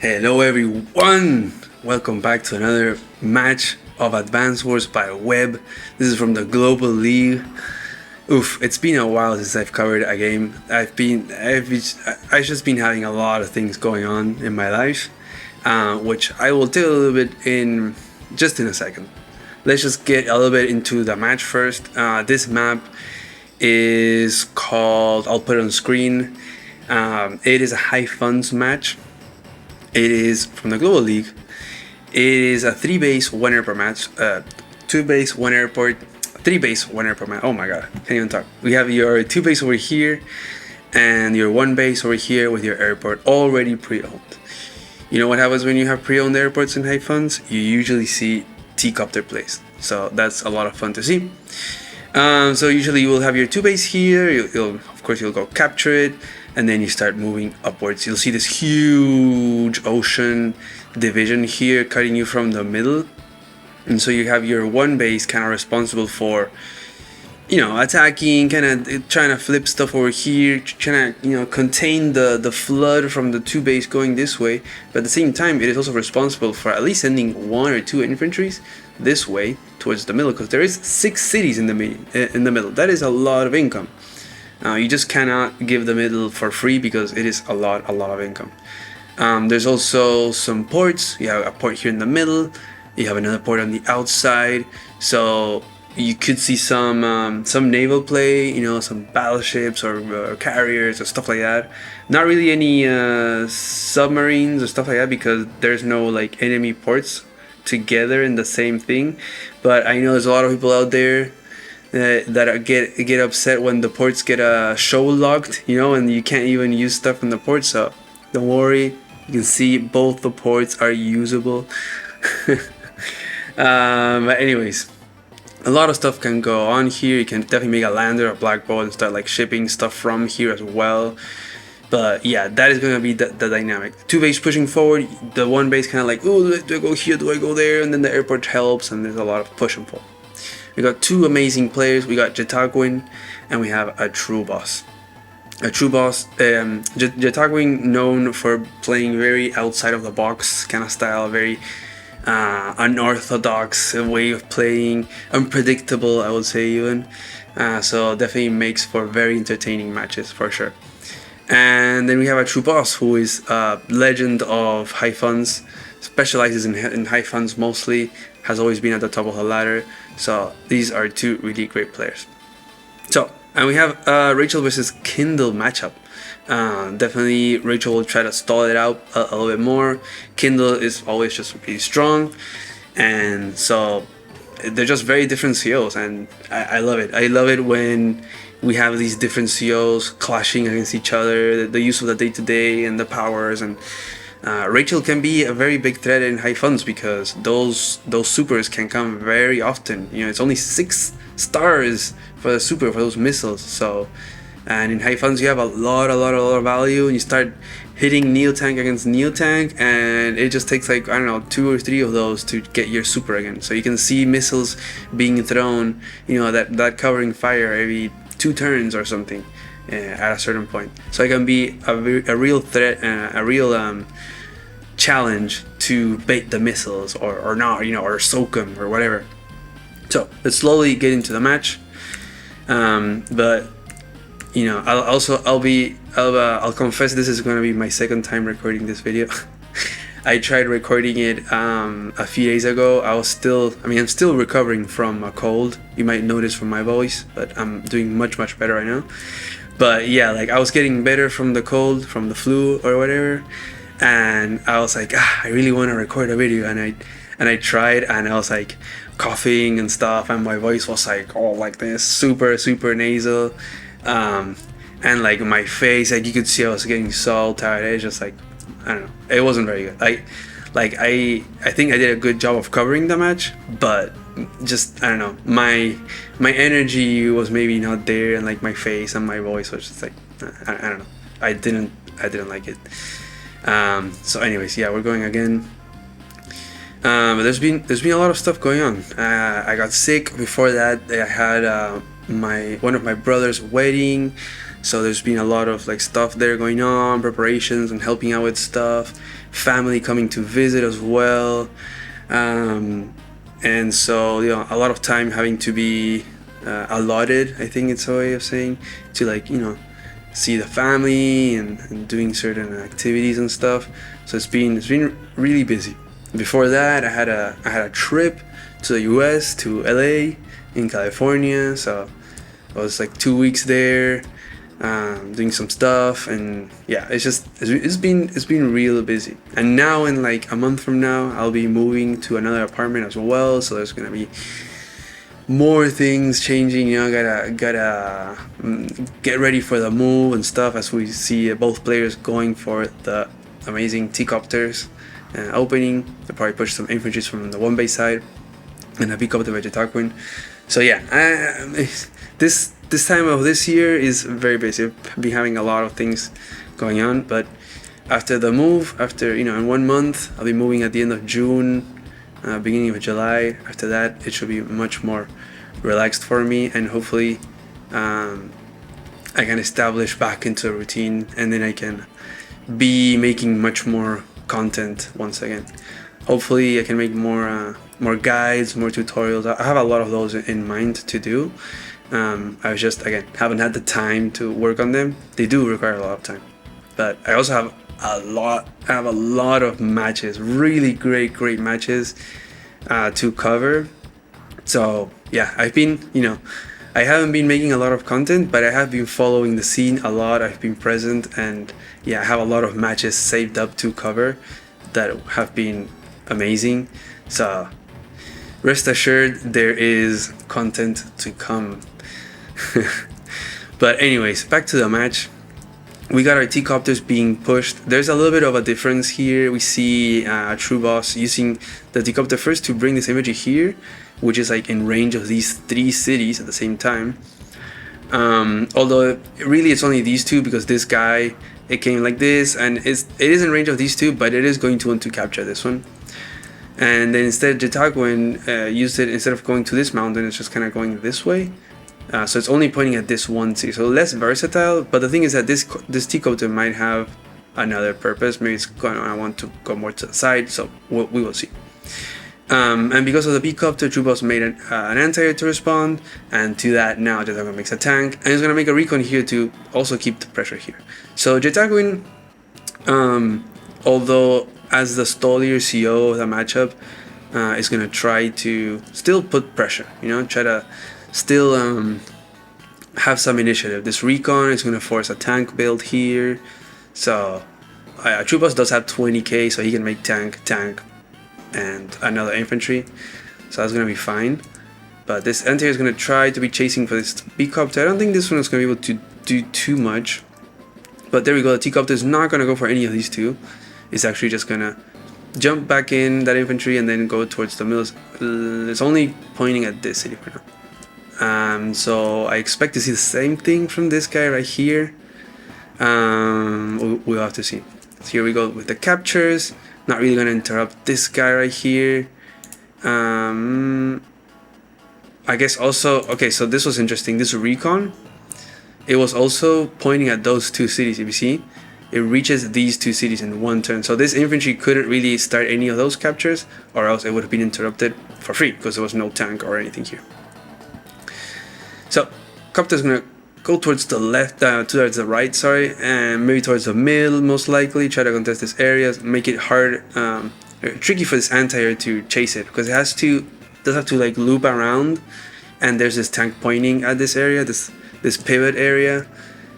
Hello everyone! Welcome back to another match of Advance Wars by Web. This is from the Global League. Oof, it's been a while since I've covered a game. I've just been having a lot of things going on in my life, which I will tell a little bit in just in a second. Let's just get a little bit into the match first. This map is called, I'll put it on screen. It is a high funds match. It is from the Global League. It is a 3-base, 1 airport match. 2-base, 1 airport, 3-base, 1 airport match. Oh my god, can't even talk. We have your 2-base over here and your 1-base over here with your airport already pre-owned. You know what happens when you have pre-owned airports in high funds? You usually see T-copter plays. So that's a lot of fun to see. So usually you will have your 2-base here. Of course you'll go capture it, and then you start moving upwards. You'll see this huge ocean division here cutting you from the middle, and so you have your 1-base kind of responsible for, attacking, kind of trying to flip stuff over here, trying to contain the flood from the 2-base going this way. But at the same time, it is also responsible for at least sending 1 or 2 infantries this way towards the middle, because there is 6 cities in the middle. That is a lot of income. You just cannot give the middle for free because it is a lot of income. There's also some ports. You have a port here in the middle. You have another port on the outside. So you could see some naval play, some battleships or carriers or stuff like that. Not really any submarines or stuff like that, because there's no like enemy ports together in the same thing. But I know there's a lot of people out there that get upset when the ports get show locked, and you can't even use stuff from the ports. So don't worry, you can see both the ports are usable. But anyways, a lot of stuff can go on here. You can definitely make a lander, a black bolt, and start like shipping stuff from here as well. But yeah, that is going to be the dynamic. 2-base pushing forward, the 1-base kind of like, oh, do I go here, do I go there? And then the airport helps, and there's a lot of push and pull. We got 2 amazing players. We got Jetagwin and we have a True Boss. Jetagwin, known for playing very outside of the box kind of style, very unorthodox way of playing, unpredictable, I would say even. So definitely makes for very entertaining matches for sure. And then we have a True Boss, who is a legend of high funds, specializes in high funds mostly, has always been at the top of the ladder. So these are 2 really great players. So, and we have Rachel versus Kindle matchup. Definitely Rachel will try to stall it out a little bit more. Kindle is always just really strong, and so they're just very different COs, and I love it. I love it when we have these different COs clashing against each other, the use of the day-to-day and the powers. And Rachel can be a very big threat in high funds because those supers can come very often. It's only 6 stars for the super, for those missiles. So, and in high funds you have a lot of value, and you start hitting Neo Tank against Neo Tank, and it just takes like, I don't know, 2 or 3 of those to get your super again. So you can see missiles being thrown, that covering fire every 2 turns or something at a certain point. So it can be a real threat, a real challenge to bait the missiles or not, or soak them or whatever. So let's slowly get into the match. But I'll confess, this is going to be my second time recording this video. I tried recording it a few days ago. I'm still recovering from a cold. You might notice from my voice, but I'm doing much better right now. But yeah, like I was getting better from the cold, from the flu or whatever, and I was like, I really want to record a video, and I tried, and I was like coughing and stuff, and my voice was like all like this, super nasal, and like my face, like you could see I was getting so tired. It's just like, I don't know, it wasn't very good. I think I did a good job of covering the match, but just, I don't know, my energy was maybe not there, and like my face and my voice was just like, I don't know, I didn't like it. So anyways, yeah, we're going again. But there's been a lot of stuff going on. I got sick. Before that, I had one of my brother's wedding. So there's been a lot of like stuff there going on, preparations and helping out with stuff, family coming to visit as well. And so, you know, a lot of time having to be allotted, I think it's a way of saying, to like, you know, see the family and doing certain activities and stuff. So it's been really busy. Before that, I had a trip to the US, to LA in California. So I was like 2 weeks there, doing some stuff, and yeah, it's been real busy. And now in like a month from now, I'll be moving to another apartment as well. So there's gonna be more things changing. You know, gotta get ready for the move and stuff, as we see both players going for the amazing T-copters opening. They'll probably push some infantry from the one base side and a B-copter by Jetaquin. So yeah, this time of this year is very busy. I've been having a lot of things going on, but after the move, after, you know, in 1 month, I'll be moving at the end of June, beginning of July. After that, it should be much more relaxed for me, and hopefully I can establish back into a routine, and then I can be making much more content once again. Hopefully I can make more guides, more tutorials. I have a lot of those in mind to do. I just, again, haven't had the time to work on them. They do require a lot of time, but I also have a lot of matches, really great matches to cover. So yeah, I've been, you know, I haven't been making a lot of content, but I have been following the scene a lot. I've been present, and yeah, I have a lot of matches saved up to cover that have been amazing. So rest assured, there is content to come. But anyways, back to the match. We got our T-copters being pushed. There's a little bit of a difference here. We see True Boss using the T-copter first to bring this imagery here, which is like in range of these 3 cities at the same time. Although really it's only these 2, because this guy, it came like this, and it is in range of these 2, but it is going to want to capture this one. And then instead, Jetaquin used it, instead of going to this mountain, it's just kind of going this way. So it's only pointing at this one city, so less versatile. But the thing is that this T-copter might have another purpose. Maybe it's going to want to go more to the side, so we will see. And because of the B-copter, True Boss made an anti-air to respond, and to that now Jetaquin makes a tank, and he's going to make a recon here to also keep the pressure here. So Jetaquin, although as the stallier CO of the matchup, is going to try to still put pressure, you know, try to still have some initiative. This recon is going to force a tank build here. So True Boss does have 20k, so he can make tank, and another infantry. So that's going to be fine. But this anti-air is going to try to be chasing for this B-copter. I don't think this one is going to be able to do too much. But there we go. The T-copter is not going to go for any of these 2. It's actually just going to jump back in that infantry and then go towards the mills. It's only pointing at this city for now. So I expect to see the same thing from this guy right here. We'll have to see. So here we go with the captures. Not really going to interrupt this guy right here. I guess also, okay, so this was interesting. This recon, it was also pointing at those 2 cities. If you see, it reaches these 2 cities in 1 turn. So this infantry couldn't really start any of those captures, or else it would have been interrupted for free, because there was no tank or anything here. So Copter's gonna go towards the left, towards the right, sorry, and maybe towards the middle, most likely. Try to contest this area, make it hard, tricky for this anti-air to chase it, because it does have to like loop around, and there's this tank pointing at this area, this pivot area.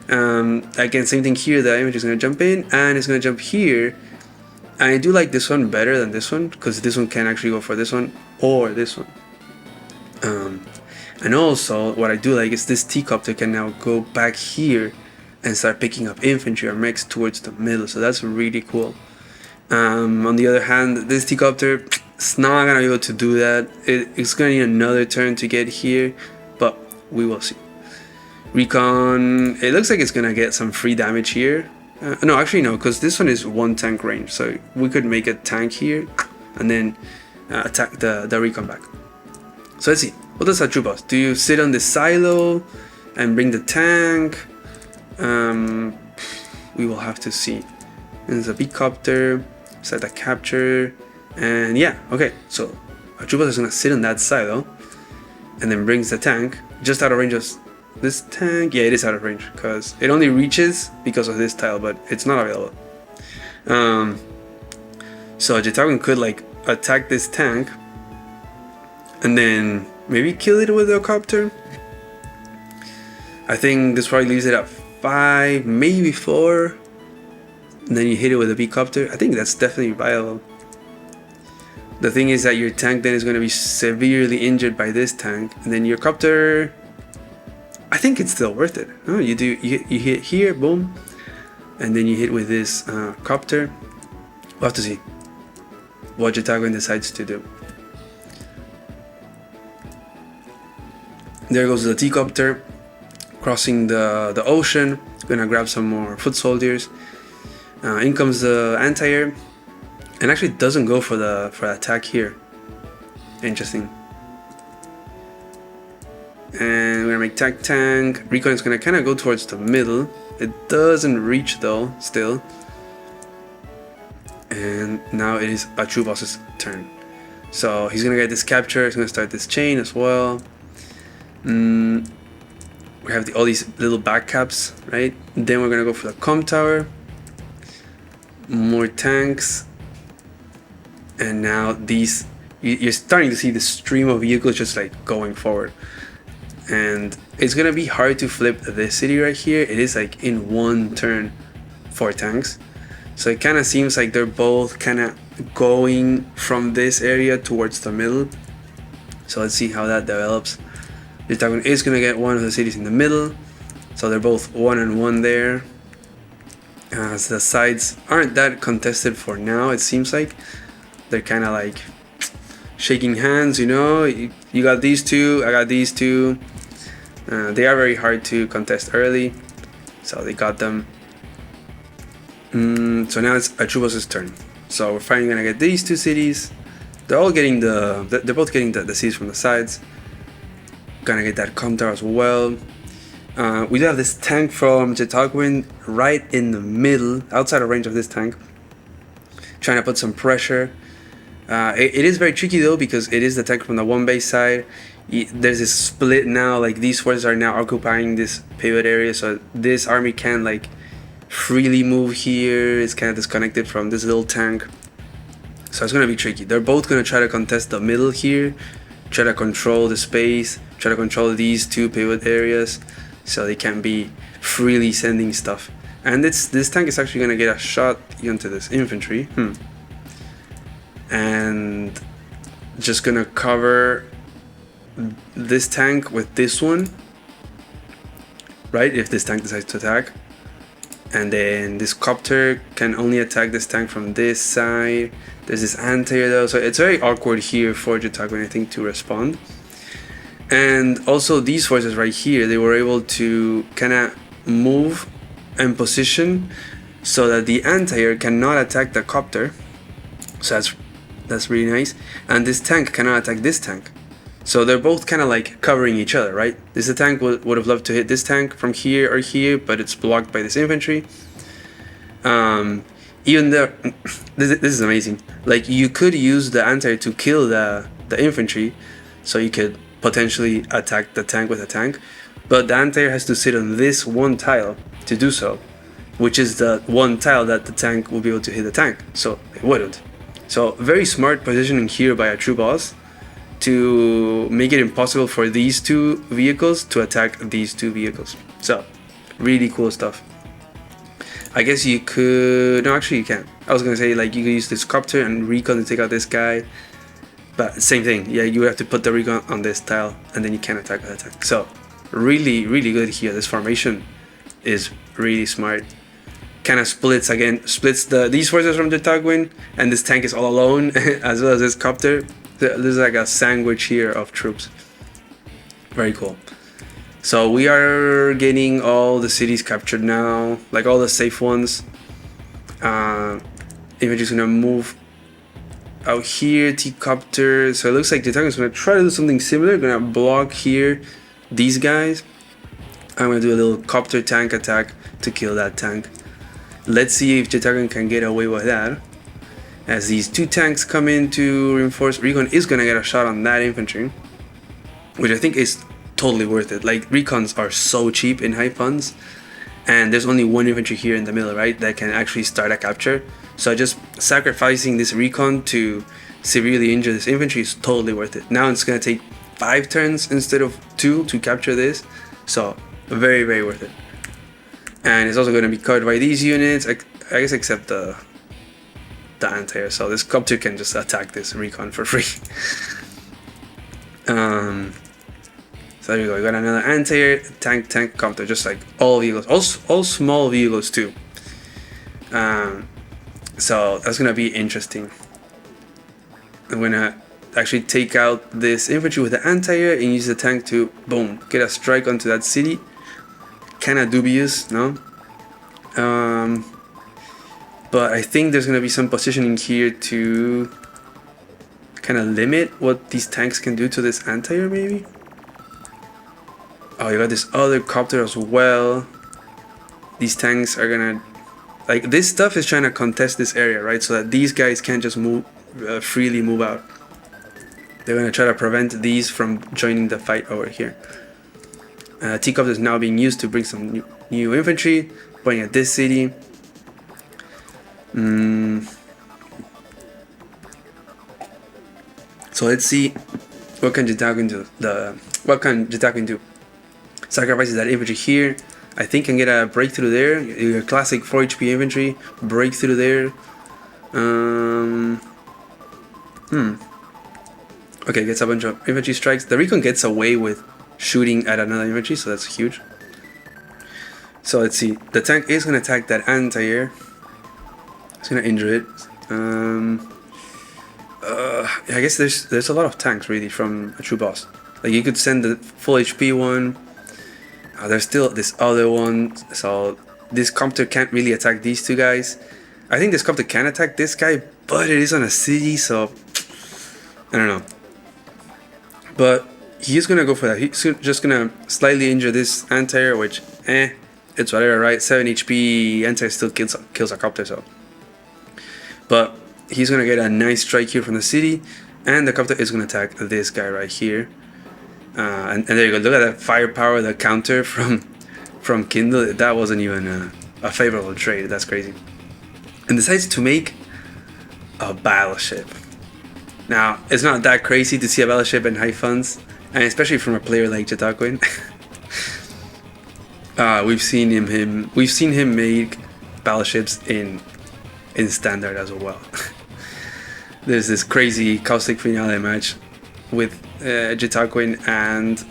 Again, same thing here. The image is gonna jump in, and it's gonna jump here. And I do like this one better than this one, because this one can actually go for this one or this one. And also, what I do like is this T-copter can now go back here and start picking up infantry or mechs towards the middle. So that's really cool. On the other hand, this T-copter, it's not gonna be able to do that. It's gonna need another turn to get here, but we will see. Recon, it looks like it's gonna get some free damage here. No, actually no, because this one is 1 tank range, so we could make a tank here and then attack the recon back. So let's see. What does a True Boss? Do you sit on the silo and bring the tank? We will have to see. There's a big copter, set a capture, and yeah, okay, so Atrubos is gonna sit on that side though, and then brings the tank just out of range of this tank. Yeah, it is out of range because it only reaches because of this tile, but it's not available. So Jetagun could like attack this tank and then maybe kill it with a copter. I think this probably leaves it at 5, maybe 4. And then you hit it with a big copter. I think that's definitely viable. The thing is that your tank then is going to be severely injured by this tank, and then your copter, I think it's still worth it. No, you hit here, boom, and then you hit with this copter. We'll have to see what Jetagun decides to do. There goes the T-copter crossing the ocean. Gonna grab some more foot soldiers. In comes the anti-air, and actually doesn't go for the attack here. Interesting. And we're gonna make tank. Recon is gonna kind of go towards the middle. It doesn't reach though, still. And now it is Atrubos' turn. So he's gonna get this capture. He's gonna start this chain as well. We have all these little back caps, right? Then we're gonna go for the comm tower. More tanks. And now these, you're starting to see the stream of vehicles just like going forward. And it's gonna be hard to flip this city right here. It is like in one turn for tanks. So it kind of seems like they're both kind of going from this area towards the middle. So let's see how that develops. Jetagun is gonna get one of the cities in the middle. So they're both 1-1 there. As the sides aren't that contested for now, it seems like. They're kind of like shaking hands, you know. You got these two, I got these two. They are very hard to contest early, so they got them. So now it's Atrubos' turn. So we're finally gonna get these two cities. They're all getting they're both getting the cities from the sides. Gonna get that comm tower as well. We do have this tank from Jetagun right in the middle, outside of range of this tank, trying to put some pressure. It is very tricky though, because it is the tank from the one base side. There's this split now, like these forces are now occupying this pivot area, so this army can't like freely move here. It's kind of disconnected from this little tank, so it's gonna be tricky. They're both gonna try to contest the middle here, try to control the space, try to control these two pivot areas, so they can't be freely sending stuff. And this tank is actually gonna get a shot into this infantry. And just gonna cover this tank with this one, right, if this tank decides to attack. And then this copter can only attack this tank from this side. There's this anti-air though, so it's very awkward here for Jetagun, I think, to respond. And also these forces right here, they were able to kind of move and position so that the anti-air cannot attack the copter. So that's really nice. And this tank cannot attack this tank. So they're both kind of like covering each other, right? This tank would have loved to hit this tank from here or here, but it's blocked by this infantry. Even though this is amazing. Like you could use the anti-air to kill the infantry, so you could potentially attack the tank with a tank. But the anti-air has to sit on this one tile to do so, which is the one tile that the tank will be able to hit the tank. So it wouldn't. So very smart positioning here by Atrubos to make it impossible for these two vehicles to attack these two vehicles. So really cool stuff. I guess you could, no, actually you can't. I was gonna say like you could use this copter and recon to take out this guy, but same thing. Yeah, you have to put the recon on this tile and then you can attack with attack. So really good here. This formation is really smart. Kind of splits these forces from Jetagun, and this tank is all alone as well as this copter. There's like a sandwich here of troops. Very cool. So we are getting all the cities captured now, like all the safe ones. Infantry's gonna move out here, T-copter. So it looks like Jetagun is gonna try to do something similar. Gonna block here these guys. I'm gonna do a little copter tank attack to kill that tank. Let's see if Jitagan can get away with that. As these two tanks come in to reinforce, Recon is gonna get a shot on that infantry, which I think is totally worth it. Like, Recons are so cheap in high funds, and there's only one infantry here in the middle, right, that can actually start a capture. So just sacrificing this Recon to severely injure this infantry is totally worth it. Now it's gonna take 5 turns instead of 2 to capture this, so very, very worth it. And it's also going to be covered by these units, I guess, except the anti-air. So this copter can just attack this Recon for free. So there you go. We got another anti-air, tank, copter, just like all vehicles, all small vehicles too. So that's going to be interesting. I'm going to actually take out this infantry with the anti-air and use the tank to, boom, get a strike onto that city. Kinda dubious, no? But I think there's gonna be some positioning here to kind of limit what these tanks can do to this anti-air, maybe? Oh, you got this other copter as well. These tanks are gonna, like, this stuff is trying to contest this area, right? So that these guys can't just move freely move out. They're gonna try to prevent these from joining the fight over here. T-Copter is now being used to bring some new infantry, pointing at this city. So let's see what can Jitagan do. What can Jitagan do? Sacrifices that infantry here. I think can get a breakthrough there. Your classic 4 HP infantry breakthrough there. Okay, gets a bunch of infantry strikes. The Recon gets away with shooting at another infantry, so that's huge. So let's see. The tank is gonna attack that anti-air. It's gonna injure it. I guess there's a lot of tanks really from a true boss. Like, you could send the full HP one. There's still this other one. So this copter can't really attack these two guys. I think this copter can attack this guy, but it is on a city, so I don't know. But he's gonna go for that. He's just gonna slightly injure this anti-air, which, it's whatever, right? 7 HP anti-air still kills a copter, so. But he's gonna get a nice strike here from the city, and the copter is gonna attack this guy right here. And there you go. Look at that firepower, the counter from Kindle. That wasn't even a favorable trade. That's crazy. And decides to make a battleship. Now, it's not that crazy to see a battleship in high funds, and especially from a player like Jitakuin. We've seen him make battleships in standard as well. There's this crazy caustic finale match with Jitakuin and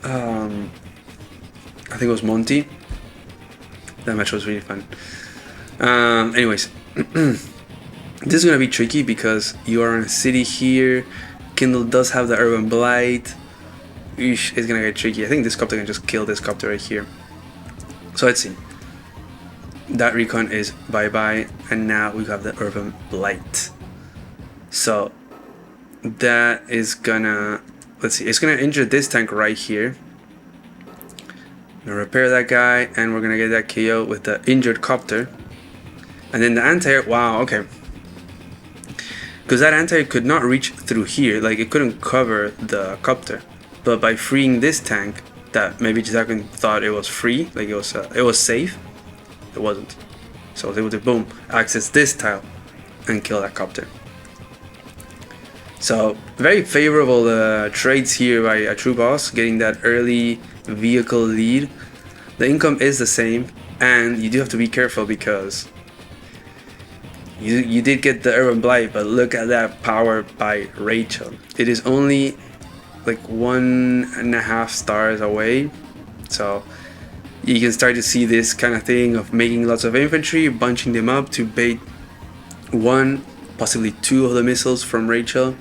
I think it was Monty. That match was really fun. Anyways, this is gonna be tricky because you are in a city here. Kindle does have the Urban Blight. It's gonna get tricky. I think this copter can just kill this copter right here. So let's see. That Recon is bye-bye, and now we have the Urban Blight. So that is gonna, let's see, it's gonna injure this tank right here. I'm gonna repair that guy, and we're gonna get that KO with the injured copter. And then the anti-air, wow, okay. Because that anti-air could not reach through here, like it couldn't cover the copter. But by freeing this tank, that maybe Jitakuin thought it was free, like it was safe, it wasn't. So they would boom, access this tile and kill that copter. So very favorable trades here by a true boss, getting that early vehicle lead. The income is the same, and you do have to be careful because you did get the Urban Blight, but look at that power by Rachel. It is only like 1.5 stars away, so you can start to see this kind of thing of making lots of infantry, bunching them up to bait 1, possibly 2 of the missiles from Rachel,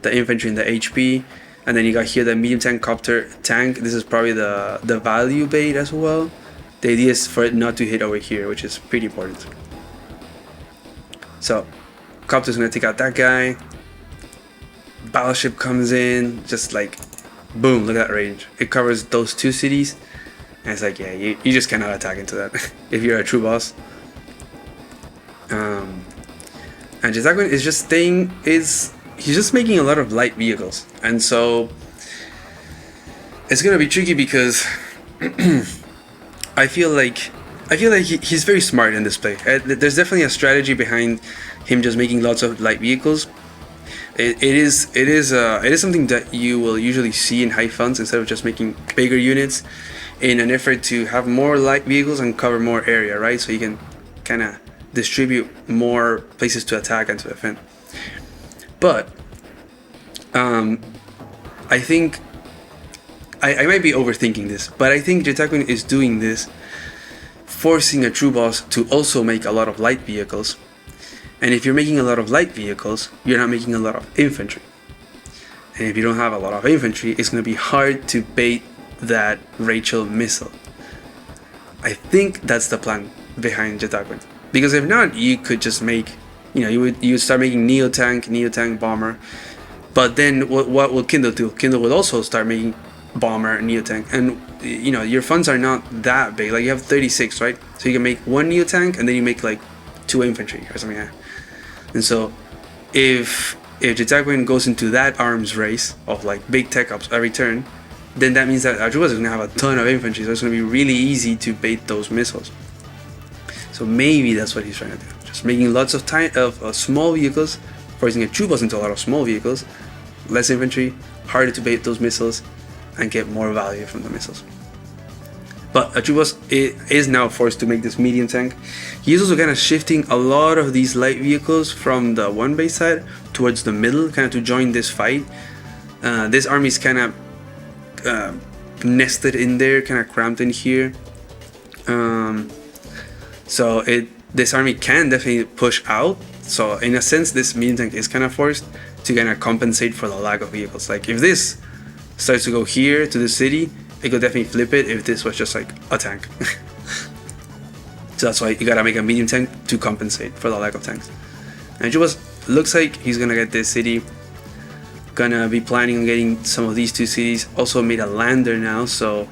the infantry and the HP, and then you got here the medium tank copter tank. This is probably the value bait as well. The idea is for it not to hit over here, which is pretty important. So copter's gonna take out that guy. Battleship comes in, just like boom, look at that range. It covers those 2 cities, And it's like, yeah, you just cannot attack into that if you're a true boss. And Jitagun is just he's just making a lot of light vehicles, and so it's gonna be tricky because I feel like he's very smart in this play. There's definitely a strategy behind him just making lots of light vehicles. It is something that you will usually see in high funds instead of just making bigger units, in an effort to have more light vehicles and cover more area, right? So you can kind of distribute more places to attack and to defend. But I think I might be overthinking this, but I think Jitagun is doing this, forcing a true boss to also make a lot of light vehicles. And if you're making a lot of light vehicles, you're not making a lot of infantry. And if you don't have a lot of infantry, it's going to be hard to bait that Rachel missile. I think that's the plan behind Jitagun. Because if not, you could just make, you would start making Neo Tank, Bomber. But then what will Kindle do? Kindle will also start making Bomber, Neo Tank, and your funds are not that big. Like, you have 36, right? So you can make one Neo Tank and then you make like 2 infantry or something like that. And so if Jitagun goes into that arms race of like big tech ups every turn, then that means that Ajuba is going to have a ton of infantry, so it's going to be really easy to bait those missiles. So maybe that's what he's trying to do, just making lots of small vehicles, forcing a true boss into a lot of small vehicles, less infantry, harder to bait those missiles, and get more value from the missiles. But a true boss is now forced to make this medium tank. He's also kind of shifting a lot of these light vehicles from the one base side towards the middle, kind of to join this fight. This army is kind of nested in there, kind of cramped in here. So this army can definitely push out. So in a sense, this medium tank is kind of forced to kind of compensate for the lack of vehicles. Like, if this starts to go here to the city, it could definitely flip it if this was just like a tank. So that's why you gotta make a medium tank to compensate for the lack of tanks. And Jubas looks like he's gonna get this city. Gonna be planning on getting some of these 2 cities. Also made a lander now, so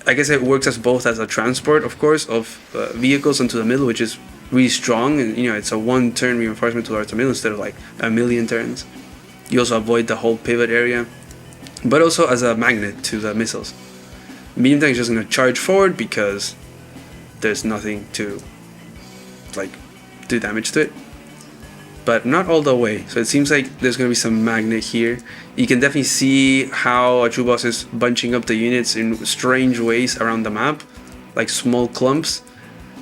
I guess it works as both as a transport, of course, of vehicles into the middle, which is really strong. And it's a 1-turn reinforcement towards the middle instead of like a million turns. You also avoid the whole pivot area, but also as a magnet to the missiles. Medium tank is just gonna charge forward because there's nothing to like do damage to it, but not all the way. So it seems like there's gonna be some magnet here. You can definitely see how a true boss is bunching up the units in strange ways around the map, like small clumps,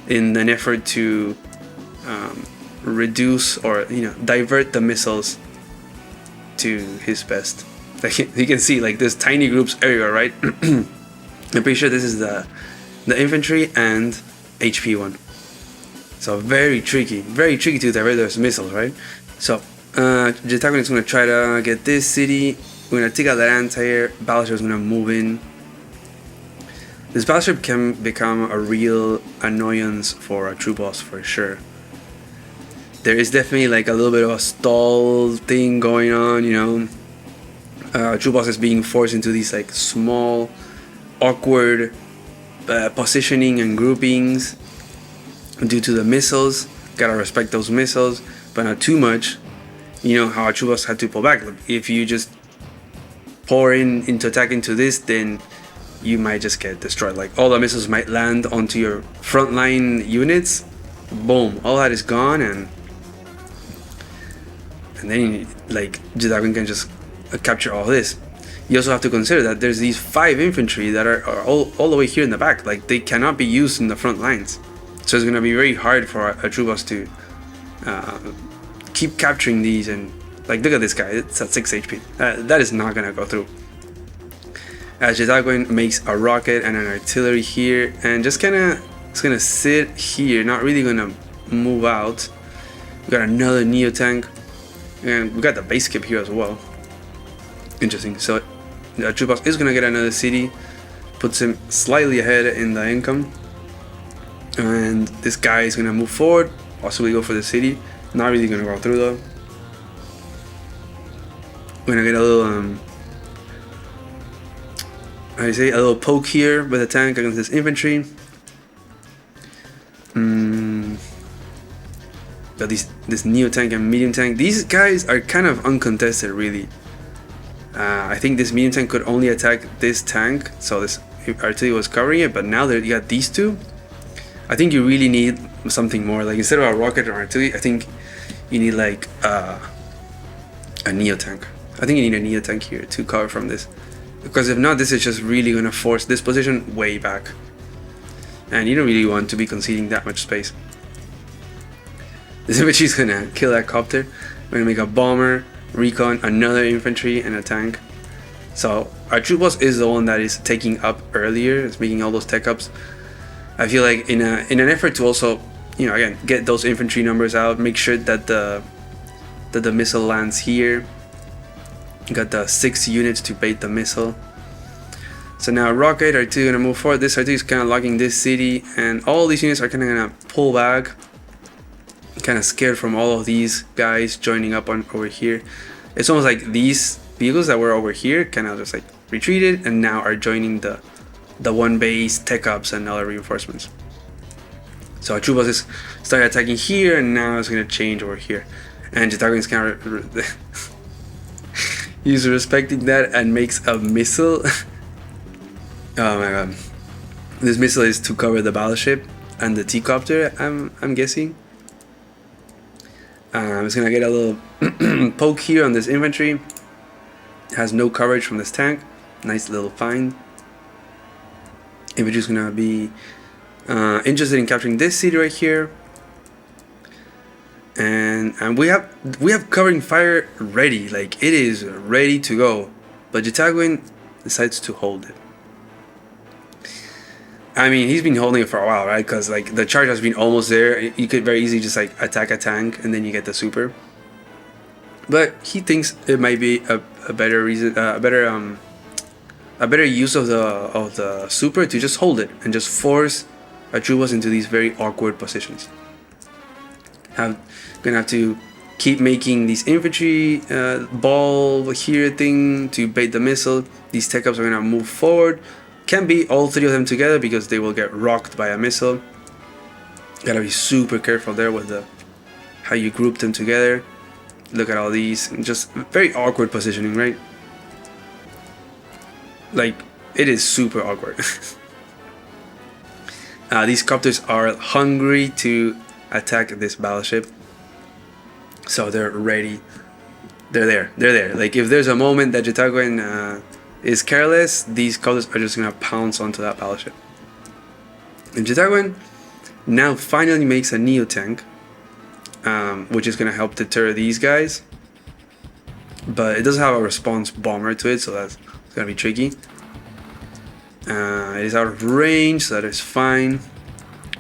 in an effort to reduce or divert the missiles to his best. Like, you can see like there's tiny groups everywhere, right? I'm pretty sure this is the infantry and HP one. So very tricky to divert those missiles, right? So Jitagun is going to try to get this city. We're going to take out that anti-air. Battleship is going to move in. This battleship can become a real annoyance for a true boss for sure. There is definitely like a little bit of a stall thing going on, True boss is being forced into these like small, awkward positioning and groupings due to the missiles. Gotta respect those missiles, but not too much. How a true boss had to pull back. If you just pour into attack into this, then you might just get destroyed. Like, all the missiles might land onto your frontline units. Boom, all that is gone, and then like Jitagun can just capture all this. You also have to consider that there's these 5 infantry that are all the way here in the back. Like, they cannot be used in the front lines, so it's gonna be very hard for a true boss to keep capturing these. And like, look at this guy, it's at 6 HP. That is not gonna go through. As Jitagun makes a rocket and an artillery here, and just it's gonna sit here, not really gonna move out. We got another Neo Tank, and we got the base skip here as well. Interesting. So the true boss is gonna get another city, puts him slightly ahead in the income, and this guy is gonna move forward, possibly go for the city. Not really gonna go through though. We're gonna get a little I say a little poke here with a tank against this infantry. Got this neo tank and medium tank. These guys are kind of uncontested, really. I think this medium tank could only attack this tank, so this artillery was covering it. But now that you got these two, I think you really need something more. Like instead of a rocket or artillery, I think you need like a neo tank. I think you need a neo tank here to cover from this, because if not, this is just really gonna force this position way back, and you don't really want to be conceding that much space. This infantry is gonna kill that copter. We're gonna make a bomber, recon, another infantry, and a tank. So our troop boss is the one that is taking up earlier. It's making all those tech ups. I feel like in an effort to also, you know, again, get those infantry numbers out, make sure that the missile lands here. Got the 6 units to bait the missile. So now rocket R2 gonna move forward. This R2 is kind of locking this city, and all these units are kind of gonna pull back. Kind of scared from all of these guys joining up on over here. It's almost like these vehicles that were over here kind of just like retreated and now are joining the one base tech ups and other reinforcements. So our troop bosses started attacking here, and now it's gonna change over here. And Jatagon is kind of he's respecting that and makes a missile. Oh my god! This missile is to cover the battleship and the T-copter. I'm guessing. It's gonna get a little poke here on this infantry. It has no coverage from this tank. Nice little find. Infantry's gonna be interested in capturing this city right here, and we have covering fire ready. Like it is ready to go, but Jataguin decides to hold it. I mean, he's been holding it for a while, right? Because like the charge has been almost there. You could very easily just like attack a tank and then you get the super. But he thinks it might be a better reason, a better use of the super to just hold it and just force Atrubas into these very awkward positions. Gonna have to keep making these infantry ball here thing to bait the missile. These tech ups are gonna move forward. Can be all 3 of them together because they will get rocked by a missile. Gotta be super careful there with how you group them together. Look at all these, just very awkward positioning, right? Like it is super awkward. These copters are hungry to attack this battleship, so they're ready. They're there. Like if there's a moment that Jataguin is careless, these copters are just gonna pounce onto that battleship. And Jataguin now finally makes a neo tank, which is gonna help deter these guys, but it doesn't have a response bomber to it, so that's gonna be tricky. It is out of range, so that is fine.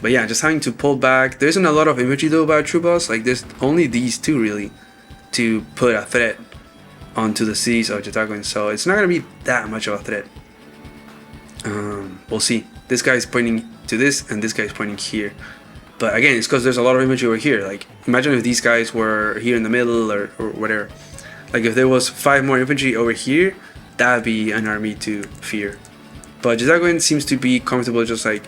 But yeah, just having to pull back. There isn't a lot of infantry though by troop boss. Like there's only these 2 really to put a threat onto the cities of Jataguin, so it's not gonna be that much of a threat. We'll see. This guy is pointing to this, and this guy is pointing here. But again, it's because there's a lot of infantry over here. Like imagine if these guys were here in the middle or whatever. Like if there was 5 more infantry over here, that would be an army to fear. But Jataguin seems to be comfortable, just like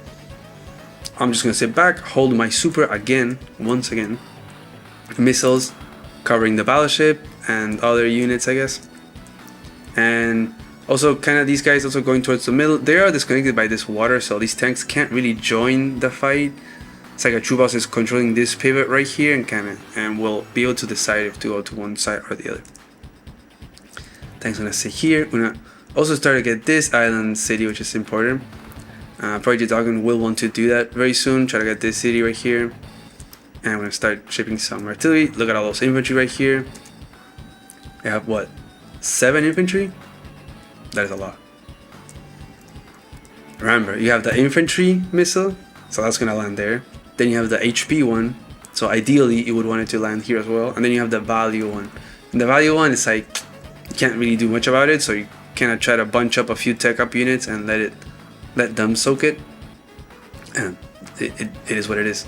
I'm just gonna sit back, hold my super again, once again. Missiles covering the battleship and other units, I guess. And also kind of these guys also going towards the middle. They are disconnected by this water, so these tanks can't really join the fight. It's like a troop boss is controlling this pivot right here and will be able to decide if to go to one side or the other. Tank's gonna sit here. We're gonna also start to get this island city, which is important. Probably Jataguin will want to do that very soon. Try to get this city right here. And we're gonna start shipping some artillery. Look at all those infantry right here. We have what? 7 infantry? That is a lot. Remember, you have the infantry missile, so that's gonna land there. Then you have the HP one, so ideally you would want it to land here as well. And then you have the value one. And the value one is like, you can't really do much about it, so you kind of try to bunch up a few tech up units and let them soak it. And it is what it is.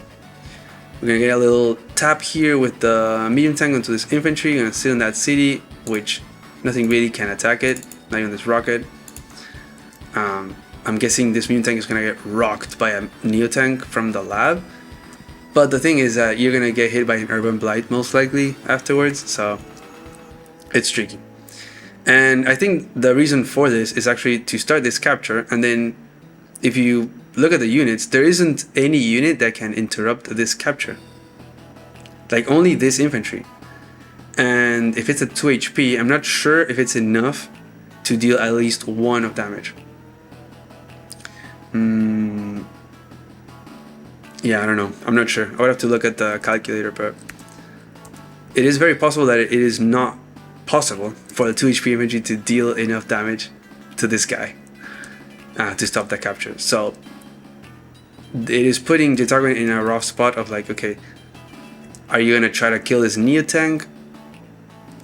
We're gonna get a little tap here with the medium tank onto this infantry. Gonna sit on that city, which nothing really can attack it, not even this rocket. I'm guessing this mutant tank is gonna get rocked by a Neo tank from the lab. But the thing is that you're gonna get hit by an Urban Blight most likely afterwards, so it's tricky. And I think the reason for this is actually to start this capture, and then if you look at the units, there isn't any unit that can interrupt this capture. Like only this infantry. And if it's at 2 HP, I'm not sure if it's enough to deal at least 1 of damage. Yeah, I don't know. I'm not sure. I would have to look at the calculator, but it is very possible that it is not possible for the 2 HP infantry to deal enough damage to this guy to stop the capture. So it is putting Jetagun in a rough spot of like, okay, are you gonna try to kill this Neo tank?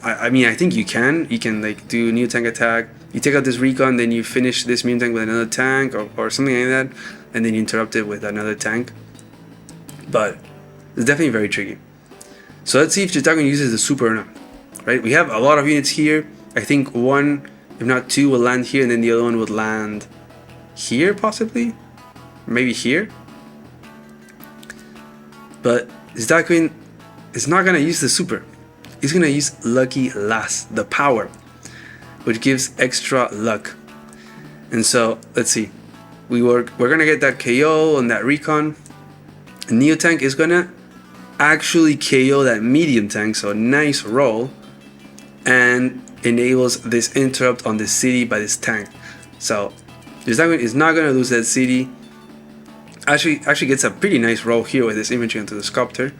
I mean, I think you can like do Neo tank attack. You take out this recon, then you finish this mutant tank with another tank or something like that, and then you interrupt it with another tank. But it's definitely very tricky. So let's see if Jetagun uses the super or not. Right? We have a lot of units here. I think 1, if not 2, will land here, and then the other one would land here possibly, maybe here. But Jetagun is not gonna use the super. He's gonna use Lucky Last, the power, which gives extra luck. And so let's see. We're gonna get that KO on that recon. Neo tank is gonna actually KO that medium tank, so nice roll, and enables this interrupt on the city by this tank. So Jetagun is not gonna lose that city. Actually gets a pretty nice roll here with this infantry onto the Sculptor.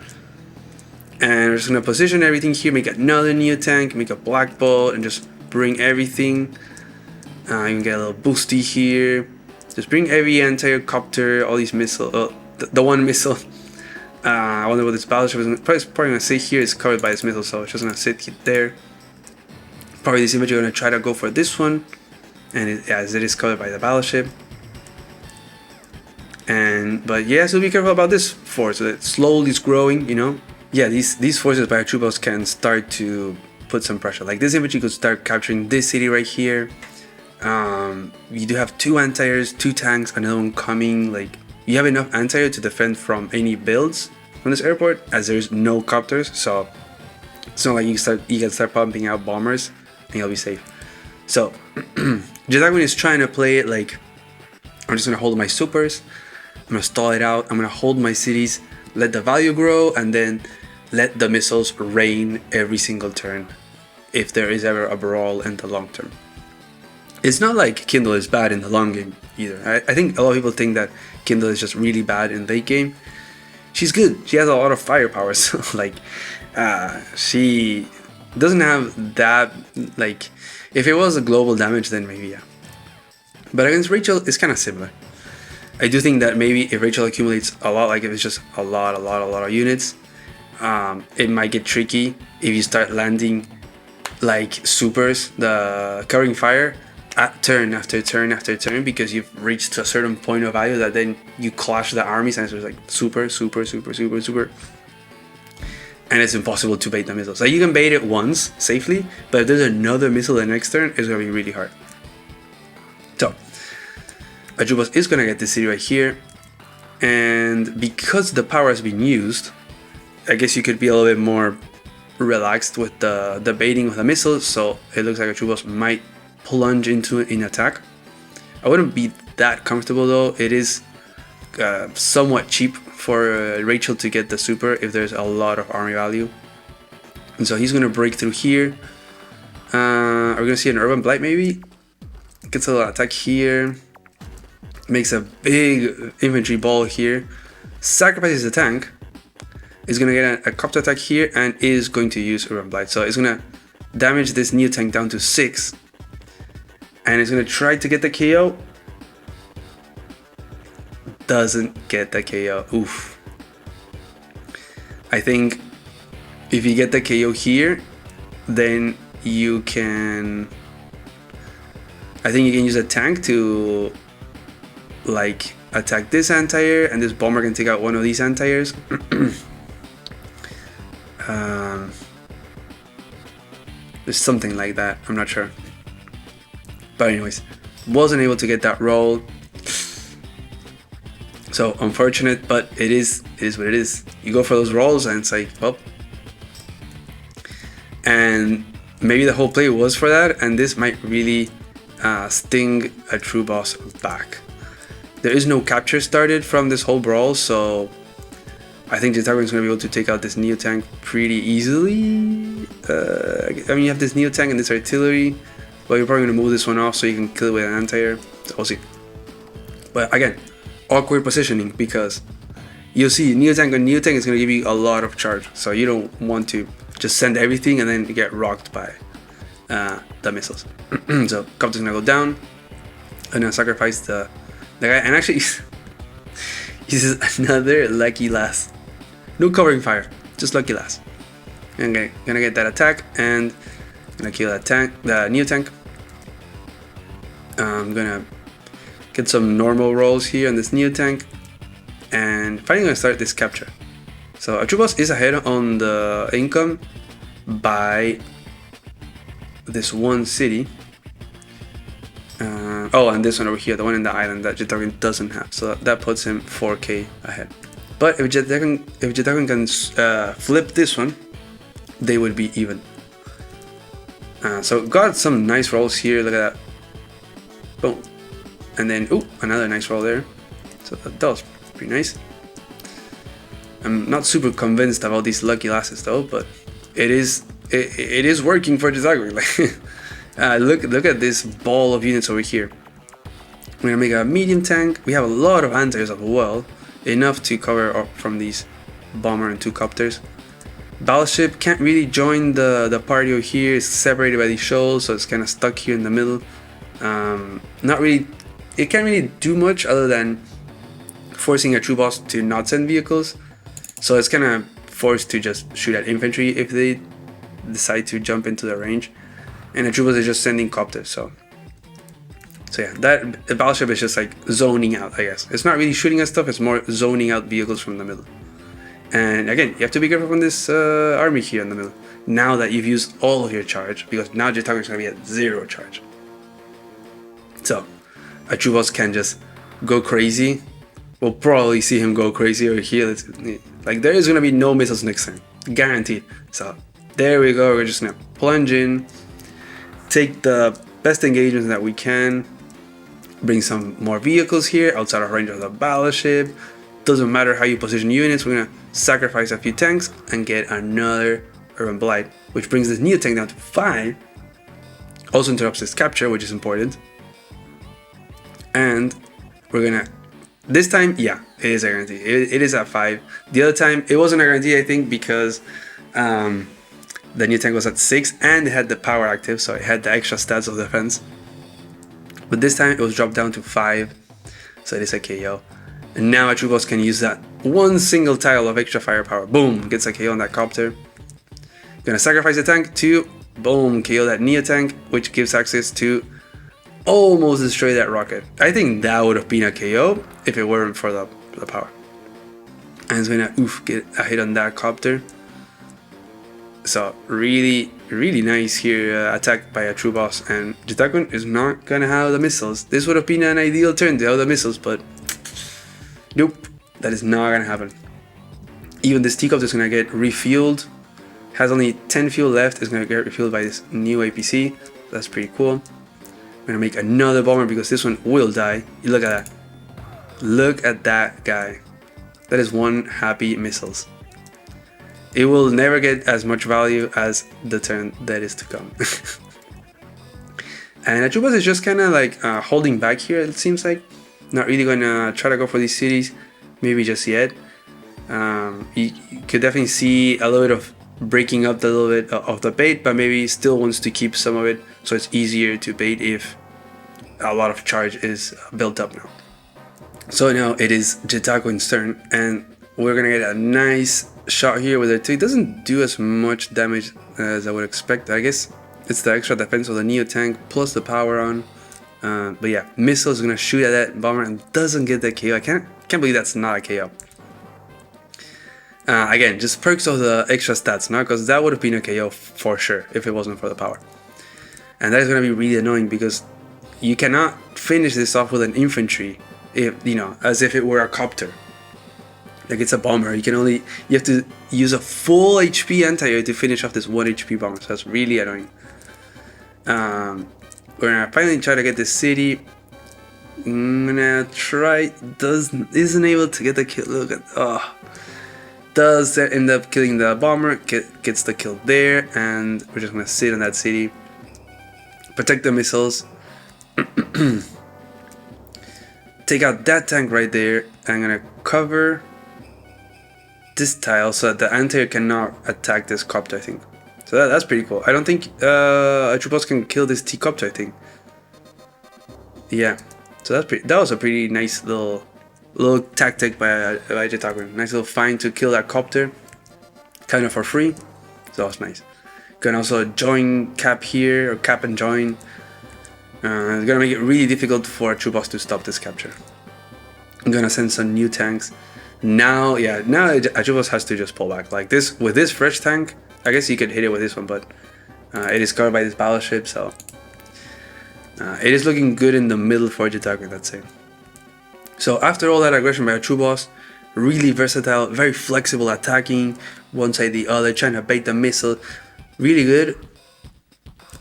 And we're just gonna position everything here, make another Neo tank, make a Black Bolt, and just bring everything. You can get a little boosty here. Just bring every entire copter, all these missiles. The one missile. I wonder what this battleship is probably gonna sit here. It's covered by this missile, so it's just gonna sit there. Probably this infantry are gonna try to go for this one, and as it is covered by the battleship. But yeah, so be careful about this force. So it slowly is growing, you know. Yeah, these forces by Paratroopers can start to put some pressure. Like this infantry could start capturing this city right here. You do have 2 anti-airs, 2 tanks, another one coming. Like you have enough anti-air to defend from any builds from this airport, as there's no copters. So it's not like you can start pumping out bombers and you'll be safe. So Jetagun is trying to play it like, I'm just gonna hold my supers, I'm gonna stall it out, I'm gonna hold my cities, let the value grow, and then let the missiles rain every single turn if there is ever a brawl in the long term. It's not like Kindle is bad in the long game either. I think a lot of people think that Kindle is just really bad in late game. She's good. She has a lot of firepower. So like, she doesn't have that, like, if it was a global damage, then maybe yeah. But against Rachel, it's kind of similar. I do think that maybe if Rachel accumulates a lot, like if it's just a lot of units, it might get tricky if you start landing like supers, the covering fire, at turn after turn after turn, because you've reached a certain point of value that then you clash the armies and it's like super, and it's impossible to bait the missiles. Like you can bait it once safely, but if there's another missile the next turn, it's gonna be really hard. So Ajubas is gonna get this city right here, and because the power has been used, I guess you could be a little bit more relaxed with the baiting of the missiles. So it looks like Ajubas might plunge into it in attack. I wouldn't be that comfortable though. It is somewhat cheap for Rachel to get the super if there's a lot of army value, and so he's gonna break through here. Are we gonna see an Urban Blight maybe? Gets a little attack here, makes a big infantry ball here, sacrifices the tank, is gonna get a copter attack here, and is going to use Urban Blight. So it's gonna damage this Neo tank down to 6, and it's gonna try to get the KO. Doesn't get the KO. Oof. I think if you get the KO here, then you can, I think you can use a tank to like attack this anti-air, and this bomber can take out one of these anti-airs. There's something like that, I'm not sure. But anyways, wasn't able to get that roll. So unfortunate, but it is what it is. You go for those rolls and it's like, well. And maybe the whole play was for that, and this might really sting a true boss back. There is no capture started from this whole brawl, so I think Jitaku is going to be able to take out this Neo Tank pretty easily. I mean, you have this Neo Tank and this artillery, but you're probably going to move this one off so you can kill it with an anti-air. So we'll see. But again, awkward positioning, because you'll see Neo Tank on Neo Tank is going to give you a lot of charge, so you don't want to just send everything and then get rocked by the missiles. So Copter's going to go down. I'm going to sacrifice the guy, and actually uses another Lucky Lass. No covering fire, just Lucky Lass. Okay, gonna get that attack and gonna kill that tank, the Neo Tank. I'm gonna get some normal rolls here on this Neo Tank, and finally gonna start this capture. So Atrubos is ahead on the income by this one city. Oh, and this one over here, the one in the island that Jitaku doesn't have, so that puts him 4k ahead. But if Jitaku can flip this one, they would be even. So got some nice rolls here. Look at that. Boom. And then another nice roll there. So that was pretty nice. I'm not super convinced about these Lucky Lasses though, but it is working for Jitaku. Like, look at this ball of units over here. We're gonna make a medium tank. We have a lot of anti-airs as well, enough to cover up from these bomber and 2 copters. Battleship can't really join the party over here. It's separated by these shoals, so it's kind of stuck here in the middle. Not really. It can't really do much other than forcing a true boss to not send vehicles. So it's kind of forced to just shoot at infantry if they decide to jump into the range. And the true boss is just sending copters. So yeah, that the battleship is just like zoning out, I guess. It's not really shooting at stuff, it's more zoning out vehicles from the middle. And again, you have to be careful from this army here in the middle. Now that you've used all of your charge, because now Jitaku is going to be at 0 charge. So, a true boss can just go crazy. We'll probably see him go crazy over here. Like, there is going to be no missiles next time. Guaranteed. So, there we go. We're just going to plunge in. Take the best engagements that we can. Bring some more vehicles here outside of range of the battleship. Doesn't matter how you position units, we're gonna sacrifice a few tanks and get another Urban Blight, which brings this Neo Tank down to 5. Also interrupts this capture, which is important. And we're gonna, this time, yeah, it is a guarantee. It is at 5. The other time, it wasn't a guarantee, I think, because the Neo Tank was at 6 and it had the power active, so it had the extra stats of defense. But this time it was dropped down to 5, so it is a KO. And now a true boss can use that one single tile of extra firepower. Boom, gets a KO on that copter. Gonna sacrifice the tank to, boom, KO that Neo Tank, which gives access to almost destroy that rocket. I think that would have been a KO if it weren't for the power. And it's gonna get a hit on that copter. So really nice here, attack by a true boss, and Jitaku is not gonna have the missiles. This would have been an ideal turn to have the missiles, but nope, that is not gonna happen. Even this teacup is gonna get refueled. Has only 10 fuel left. Is gonna get refueled by this new APC. That's pretty cool. I'm gonna make another bomber because this one will die. You look at that. Look at that guy. That is one happy missiles. It will never get as much value as the turn that is to come. And Atrubos is just kind of like holding back here, it seems like. Not really gonna try to go for these cities, maybe just yet. You could definitely see a little bit of breaking up the little bit of the bait, but maybe still wants to keep some of it so it's easier to bait if a lot of charge is built up now. So now it is Jitaku's turn, and we're gonna get a nice shot here with it. It doesn't do as much damage as I would expect. I guess it's the extra defense of the Neo Tank plus the power on. But yeah, missile is gonna shoot at that bomber and doesn't get that KO. I can't believe that's not a KO. Again, just perks of the extra stats now, because that would have been a KO for sure if it wasn't for the power. And that is gonna be really annoying because you cannot finish this off with an infantry, if you know, as if it were a copter. Like it's a bomber. You have to use a full HP anti-air to finish off this 1 HP bomber. So that's really annoying. We're gonna finally try to get this city. I'm gonna try. Isn't able to get the kill. Look at does end up killing the bomber. Gets the kill there, and we're just gonna sit on that city. Protect the missiles. Take out that tank right there. I'm gonna cover this tile so that the anti-air cannot attack this copter, I think. So that's pretty cool. I don't think a troop boss can kill this T-copter, I think. Yeah. So that was a pretty nice little tactic by Jitaku. Nice little find to kill that copter, kind of for free. So that was nice. Can also join cap here, or cap and join. It's gonna make it really difficult for a troop boss to stop this capture. I'm gonna send some new tanks. Now a troop boss has to just pull back. Like this, with this fresh tank, I guess you could hit it with this one, but it is covered by this battleship, so it is looking good in the middle for Jitaku, let's say. So after all that aggression by a troop boss, really versatile, very flexible, attacking one side the other, trying to bait the missile, really good.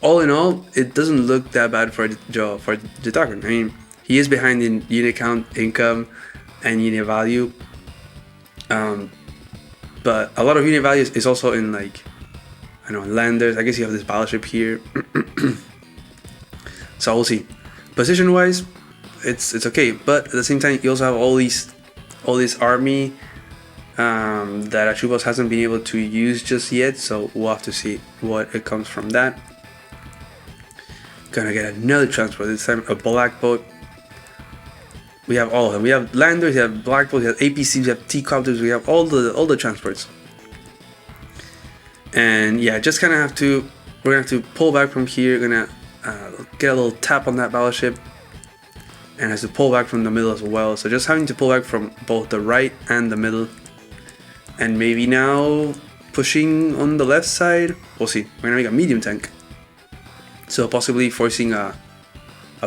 All in all, it doesn't look that bad for Jitaku. I mean, he is behind in unit count, income, and unit value. But a lot of unit value is also in, like, I don't know, landers. I guess you have this battleship here. So we'll see. Position wise, it's okay, but at the same time you also have all this army that a troop boss hasn't been able to use just yet. So we'll have to see what it comes from that. Gonna get another transport, this time a black boat. We have all of them. We have landers, we have black boats, we have APCs, we have T-copters, we have all the transports. And yeah, just kind of we're gonna have to pull back from here. Gonna get a little tap on that battleship, and has to pull back from the middle as well. So just having to pull back from both the right and the middle, and maybe now pushing on the left side. We'll see. We're gonna make a medium tank, so possibly forcing a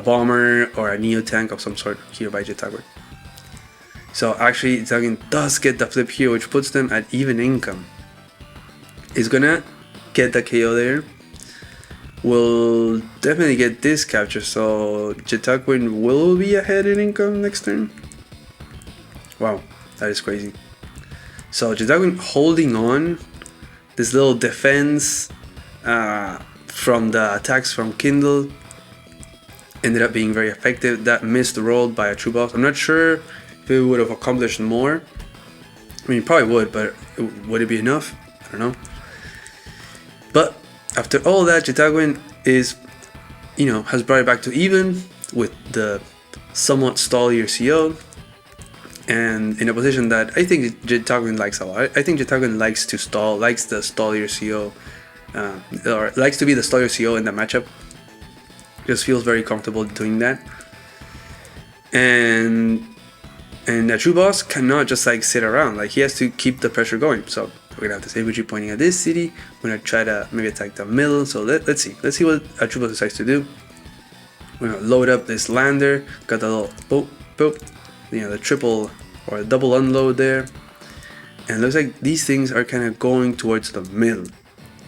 bomber or a neo tank of some sort here by Jitaku. So actually Jitaku does get the flip here, which puts them at even income. Is gonna get the KO there. Will definitely get this capture, so Jitaku will be ahead in income next turn. Wow, that is crazy. So Jitaku holding on, this little defense from the attacks from Kindle ended up being very effective. That missed rolled by a troop boss. I'm not sure if it would have accomplished more. I mean, it probably would, but would it be enough? I don't know. But after all that, Jitaku is, has brought it back to even with the somewhat stallier CO, and in a position that I think Jitaku likes a lot. I think Jitaku likes to stall, likes the stallier CO, or likes to be the stallier CO in the matchup. Just feels very comfortable doing that. And a true boss cannot just like sit around. Like, he has to keep the pressure going. So we're gonna have this infantry pointing at this city. We're gonna try to maybe attack the middle. So let's see what a true boss decides to do. We're gonna load up this lander. Got the little boop, the triple or double unload there. And it looks like these things are kind of going towards the middle.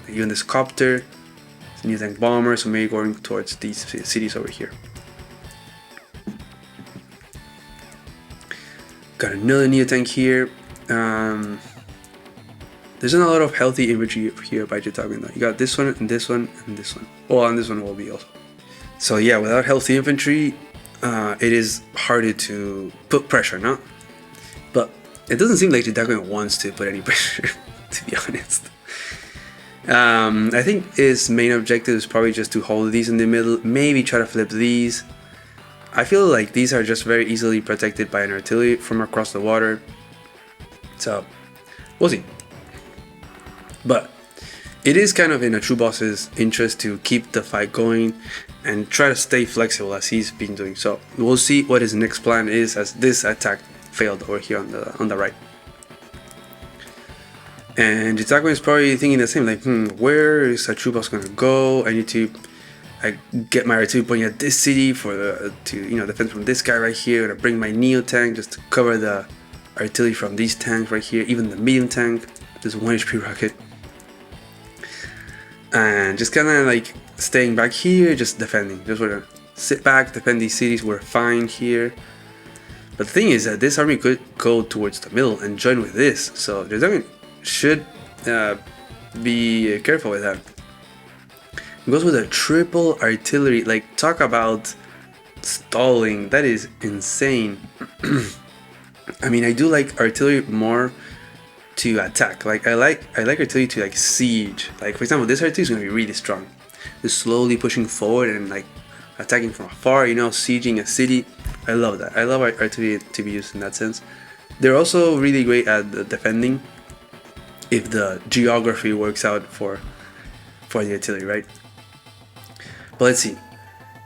Even this copter, it's a new tank bomber, so maybe going towards these cities over here. Got another neo tank here. There's not a lot of healthy infantry here by Jitaku though. You got this one and this one and this one. Oh, and this one will be also. So yeah, without healthy infantry, it is harder to put pressure, no? But it doesn't seem like Jitaku wants to put any pressure, to be honest. I think his main objective is probably just to hold these in the middle, maybe try to flip these. I feel like these are just very easily protected by an artillery from across the water. So, we'll see. But it is kind of in a true boss's interest to keep the fight going and try to stay flexible as he's been doing. So, we'll see what his next plan is as this attack failed over here on the right. And Jitaku is probably thinking the same, like, where is a true boss gonna go? I need to I get my artillery pointing at this city for to defend from this guy right here. Gonna bring my Neo tank just to cover the artillery from these tanks right here, even the medium tank. This 1 HP rocket, and just kind of like staying back here, just defending. Just wanna sit back, defend these cities. We're fine here. But the thing is that this army could go towards the middle and join with this, so Jitakuin should be careful with that. It goes with a triple artillery. Like, talk about stalling. That is insane. I mean, I do like artillery more to attack. Like, I like artillery to like siege. Like, for example, this artillery is gonna be really strong. Just slowly pushing forward and like attacking from afar. Sieging a city. I love that. I love artillery to be used in that sense. They're also really great at defending if the geography works out for the artillery, right? But let's see.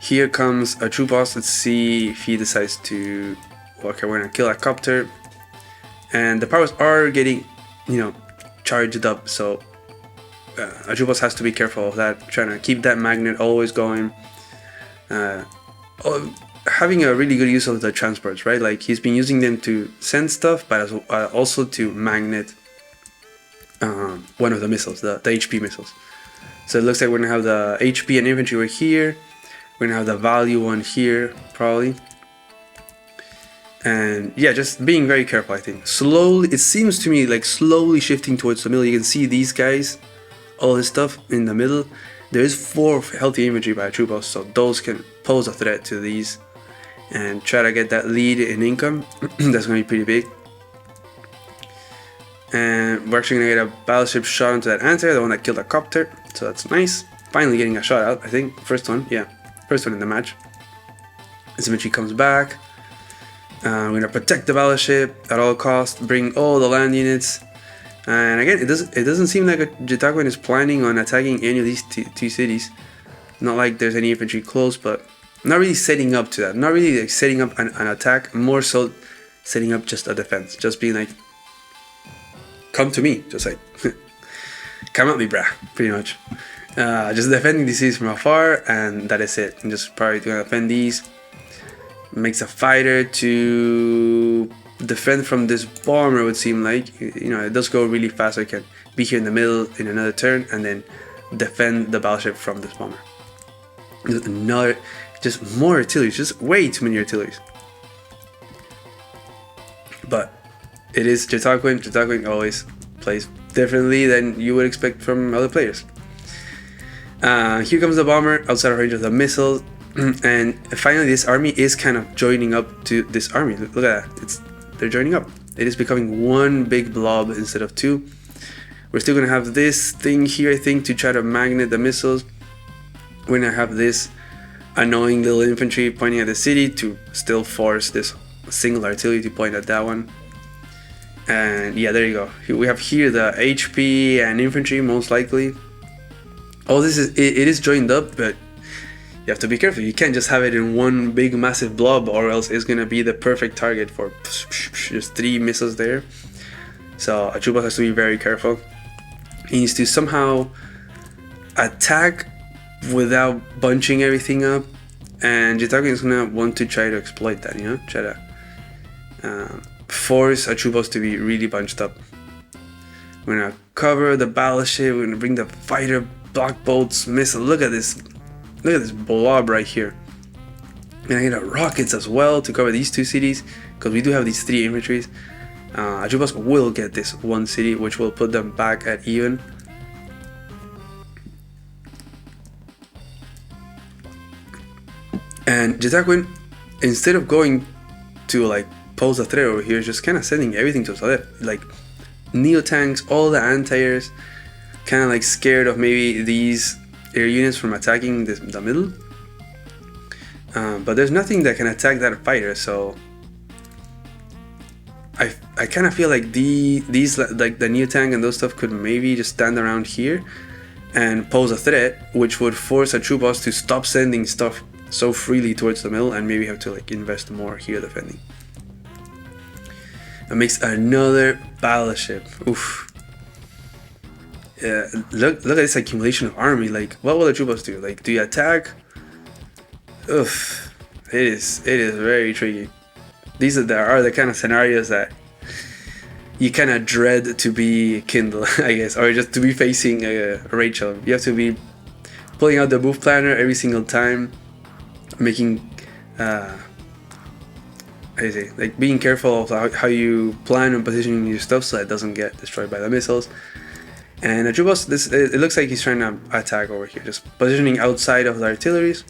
Here comes a troop boss. Let's see if he decides to. Okay, we're gonna kill a copter, and the powers are getting, charged up. So a troop boss has to be careful of that. Trying to keep that magnet always going. Having a really good use of the transports, right? Like, he's been using them to send stuff, but also to magnet one of the missiles, the HP missiles. So it looks like we're gonna have the HP and infantry right here. We're gonna have the value one here, probably. And yeah, just being very careful, I think. Slowly, it seems to me like slowly shifting towards the middle. You can see these guys, all this stuff in the middle. There is 4 healthy infantry by a troop boss, so those can pose a threat to these and try to get that lead in income. That's gonna be pretty big. And we're actually gonna get a battleship shot into that anti-air, the one that killed a copter. So that's nice. Finally getting a shot out, I think. First one, yeah. First one in the match. This infantry comes back. We're gonna protect the battleship at all costs. Bring all the land units. And again, it doesn't seem like Jitakuin is planning on attacking any of these two cities. Not like there's any infantry close, but not really setting up to that. Not really like setting up an attack. More so setting up just a defense. Just being like, come to me. Just like, come at me, brah. Pretty much. Just defending these cities from afar, and that is it. And just probably gonna defend these. Makes a fighter to defend from this bomber, it would seem like. It does go really fast, so I can be here in the middle in another turn and then defend the battleship from this bomber. Just more artillery, just way too many artilleries. But it is Jitakuin. Jitakuin always plays differently than you would expect from other players. Here comes the bomber outside of range of the missiles. And finally, this army is kind of joining up to this army. Look at that. They're joining up. It is becoming one big blob instead of two. We're still going to have this thing here, I think, to try to magnet the missiles. We're going to have this annoying little infantry pointing at the city to still force this single artillery to point at that one. And yeah, there you go. We have here the HP and infantry, most likely. All this it is joined up, but you have to be careful. You can't just have it in one big massive blob, or else it's gonna be the perfect target for just 3 missiles there. So a troop boss has to be very careful. He needs to somehow attack without bunching everything up, and Jitakuin is gonna want to try to exploit that. Try to force a troop boss to be really bunched up. We're gonna cover the battleship. We're gonna bring the fighter block boats, missile. Look at this blob right here. We're gonna get rockets as well to cover these 2 cities, because we do have these 3 infantries. A troop boss will get this 1 city, which will put them back at even. And Jitakuin, instead of going to like pose a threat over here, is just kind of sending everything to his left, like Neo tanks, all the anti-airs, kind of like scared of maybe these air units from attacking the middle. But there's nothing that can attack that fighter, so I kind of feel like these like the Neo tank and those stuff could maybe just stand around here and pose a threat, which would force a troop boss to stop sending stuff so freely towards the middle and maybe have to like invest more here defending. It makes another battleship. Oof. Yeah, look at this accumulation of army. Like, what will the troop boss do? Like, do you attack Oof, it is very tricky. These are the kind of scenarios that you kind of dread to be Kindle, I guess, or just to be facing Rachel. You have to be pulling out the move planner every single time, making how do you say, like being careful of how you plan and positioning your stuff so that it doesn't get destroyed by the missiles. And Atrubos, it looks like he's trying to attack over here, just positioning outside of the artilleries.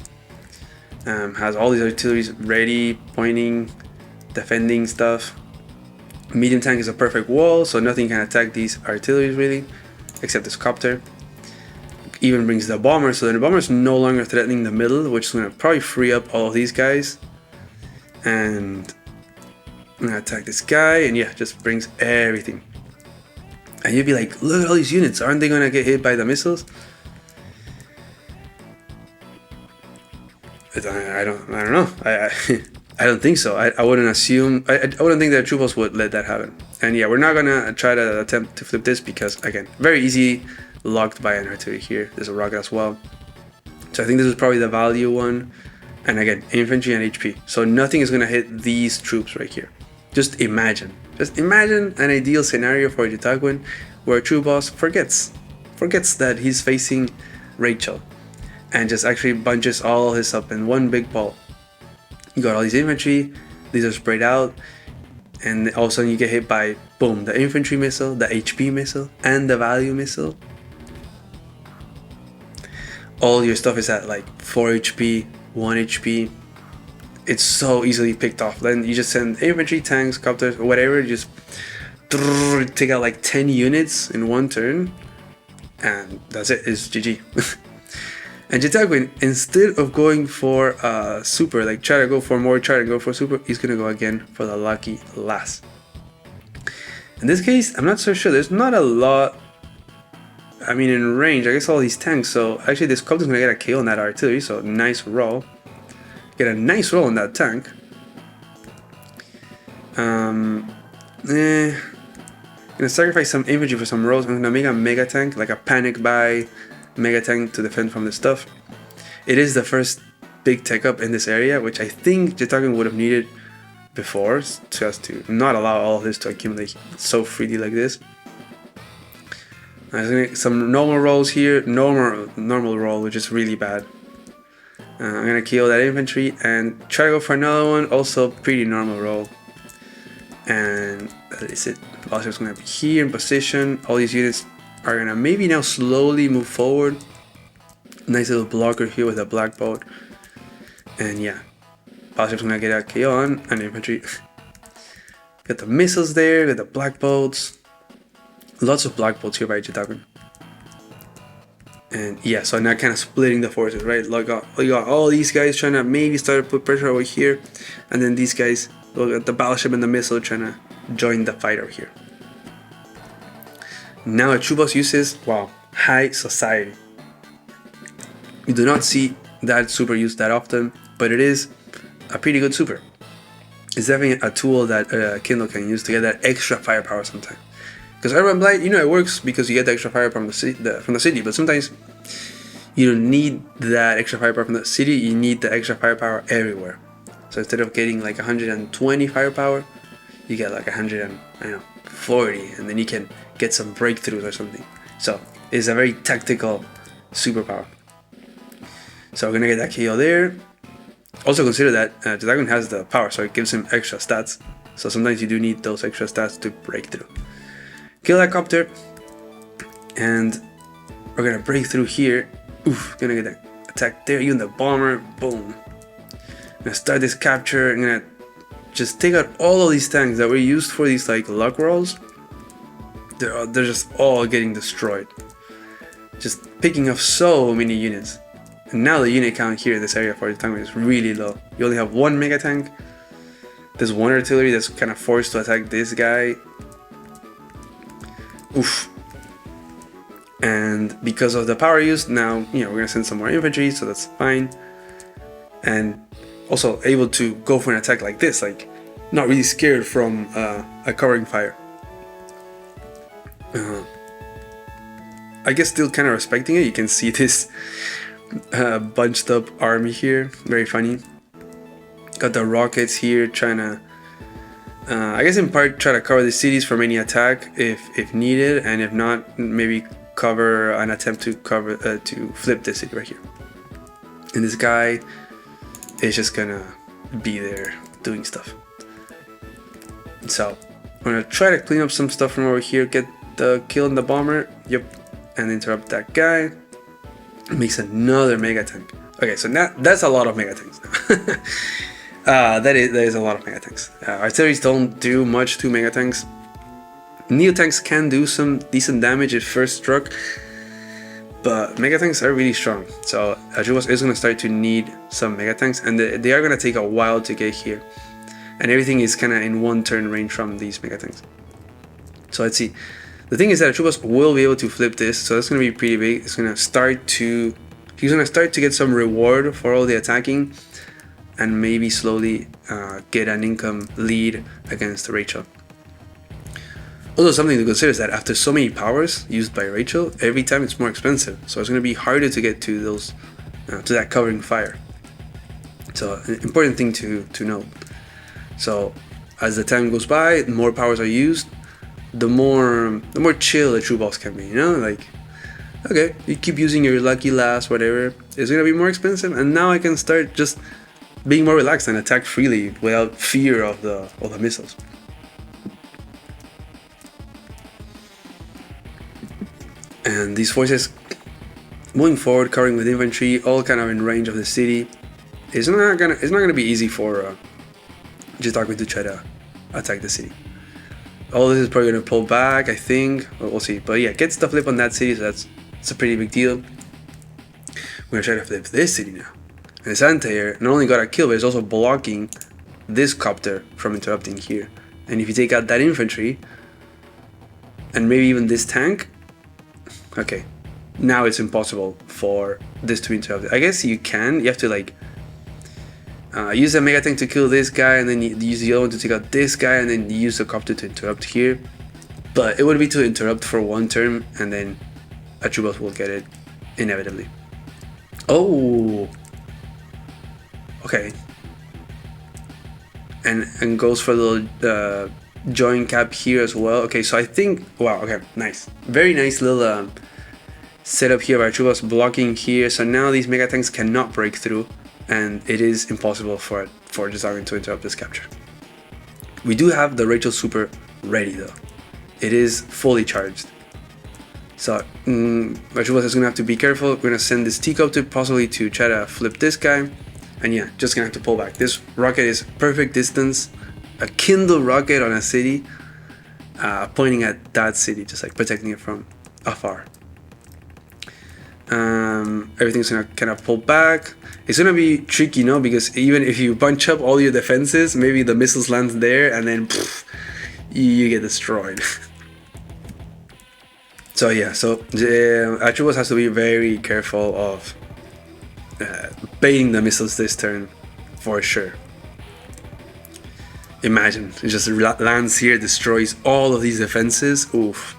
Has all these artilleries ready, pointing, defending stuff. Medium tank is a perfect wall, so nothing can attack these artilleries really, except this copter. Even brings the bomber, so the bomber is no longer threatening the middle, which is going to probably free up all of these guys. And I'm going to attack this guy, and yeah, just brings everything. And you'd be like, look at all these units, aren't they going to get hit by the missiles? I don't know. I don't think so. I wouldn't assume. I wouldn't think that Trupos would let that happen. And yeah, we're not gonna try to attempt to flip this because again, very easy, locked by an artillery here. There's a rocket as well. So I think this is probably the value one. And again, infantry and HP. So nothing is gonna hit these troops right here. Just imagine an ideal scenario for Jitaquin where True Boss forgets that he's facing Rachel and just actually bunches all his up in one big ball. You got all these infantry, these are sprayed out, and all of a sudden you get hit by, boom, the infantry missile, the HP missile, and the value missile. All your stuff is at like 4 HP, 1 HP. It's so easily picked off. Then you just send infantry, tanks, copters, whatever, just take out like 10 units in one turn, and that's it, it's GG. And Jitaquin, instead of going for super, like try to go for more, try to go for super, he's gonna go again for the lucky last. In this case, I'm not so sure. There's not a lot. I mean, in range, I guess all these tanks. So actually, this copter's gonna get a kill on that artillery. So nice roll. Get a nice roll on that tank. Gonna sacrifice some infantry for some rolls. I'm gonna make a mega tank, like a panic buy mega tank to defend from this stuff. It is the first big tech up in this area, which I think Jitaquin would have needed before, just to not allow all of this to accumulate so freely like this. I'm gonna get some normal rolls here, normal roll, which is really bad. I'm gonna kill that infantry and try to go for another one, also pretty normal roll. And that is it. Also, it's gonna be here in position. All these units are gonna maybe now slowly move forward. Nice little blocker here with a black bolt. And yeah, Battleship's gonna get a KO on an infantry. Got the missiles there, got the black bolts. Lots of black bolts here by Jitaquin. And yeah, so now kind of splitting the forces, right? We got all these guys trying to maybe start to put pressure over here. And then these guys, we got the battleship and the missile trying to join the fight over here. Now a True Boss uses, wow, High Society. You do not see that super used that often, but it is a pretty good super. It's definitely a tool that Kindle can use to get that extra firepower sometimes. Because Urban Blight, you know, it works because you get the extra firepower from the city, but sometimes you don't need that extra firepower from the city, you need the extra firepower everywhere. So instead of getting like 120 firepower, you get like 140, and then you can get some breakthroughs or something. So it's a very tactical superpower. So we're gonna get that KO there. Also consider that Jitaquin has the power, so it gives him extra stats. So sometimes you do need those extra stats to break through. Kill that copter, and we're gonna break through here. Oof, gonna get that attack there. Even the bomber, boom. I'm gonna start this capture. I'm gonna just take out all of these tanks that were used for these like luck rolls. They're just all getting destroyed. Just picking off so many units. And now the unit count here in this area for the tank is really low. You only have one mega tank. There's one artillery that's kind of forced to attack this guy. Oof. And because of the power used, now we're gonna send some more infantry, so that's fine. And also able to go for an attack like this, like not really scared from a covering fire. I guess still kind of respecting it. You can see this bunched up army here. Very funny. Got the rockets here trying to, I guess in part try to cover the cities from any attack if needed, and if not, maybe cover an attempt to to flip this city right here. And this guy is just gonna be there doing stuff. So I'm gonna try to clean up some stuff from over here, get the kill on the bomber, yep, and interrupt that guy. Makes another mega tank. Okay, so now that's a lot of mega tanks now. that is a lot of mega tanks. Artilleries don't do much to mega tanks. Neo tanks can do some decent damage if first struck, but mega tanks are really strong. So Archibald is gonna start to need some mega tanks, and they are gonna take a while to get here. And everything is kind of in one turn range from these mega tanks. So let's see. The thing is that Archibald will be able to flip this, so that's gonna be pretty big. It's gonna start to, he's gonna start to get some reward for all the attacking, and maybe slowly get an income lead against Rachel. Also, something to consider is that after so many powers used by Rachel, every time it's more expensive, so it's gonna be harder to get to those, to that covering fire. So an important thing to note. So as the time goes by, the more powers are used, the more chill the true boss can be, you know, like, okay, you keep using your lucky last, whatever, it's gonna be more expensive, and now I can start just being more relaxed and attack freely without fear of the missiles. And these forces moving forward, covering with infantry, all kind of in range of the city. It's not gonna be easy for Jitaku to try to attack the city. All this is probably gonna pull back, I think. We'll see. But yeah, gets the flip on that city, so that's a pretty big deal. We're gonna try to flip this city now. And this anti-air not only got a kill, but it's also blocking this copter from interrupting here. And if you take out that infantry, and maybe even this tank, okay, now it's impossible for this to be interrupted. I guess you can. You have to like use a mega tank to kill this guy, and then you use the other one to take out this guy, and then you use the copter to interrupt here. But it would be to interrupt for one turn, and then Archibald will get it inevitably. Oh, okay. And goes for the join cap here as well. Okay, so I think, wow, okay, nice, very nice little setup here by Archibald's blocking here. So now these mega tanks cannot break through, and it is impossible for Jitaku to interrupt this capture. We do have the Rachel Super ready though. It is fully charged. So Archibald is gonna have to be careful. We're gonna send this T-Copter possibly to try to flip this guy. And yeah, just gonna have to pull back. This rocket is perfect distance. A Kindle rocket on a city, pointing at that city, just like protecting it from afar. Everything's gonna kind of pull back. It's gonna be tricky, no? Because even if you bunch up all your defenses, maybe the missiles land there, and then poof, you get destroyed. So yeah, so Archibald has to be very careful of baiting the missiles this turn, for sure. Imagine, it just lands here, destroys all of these defenses. Oof.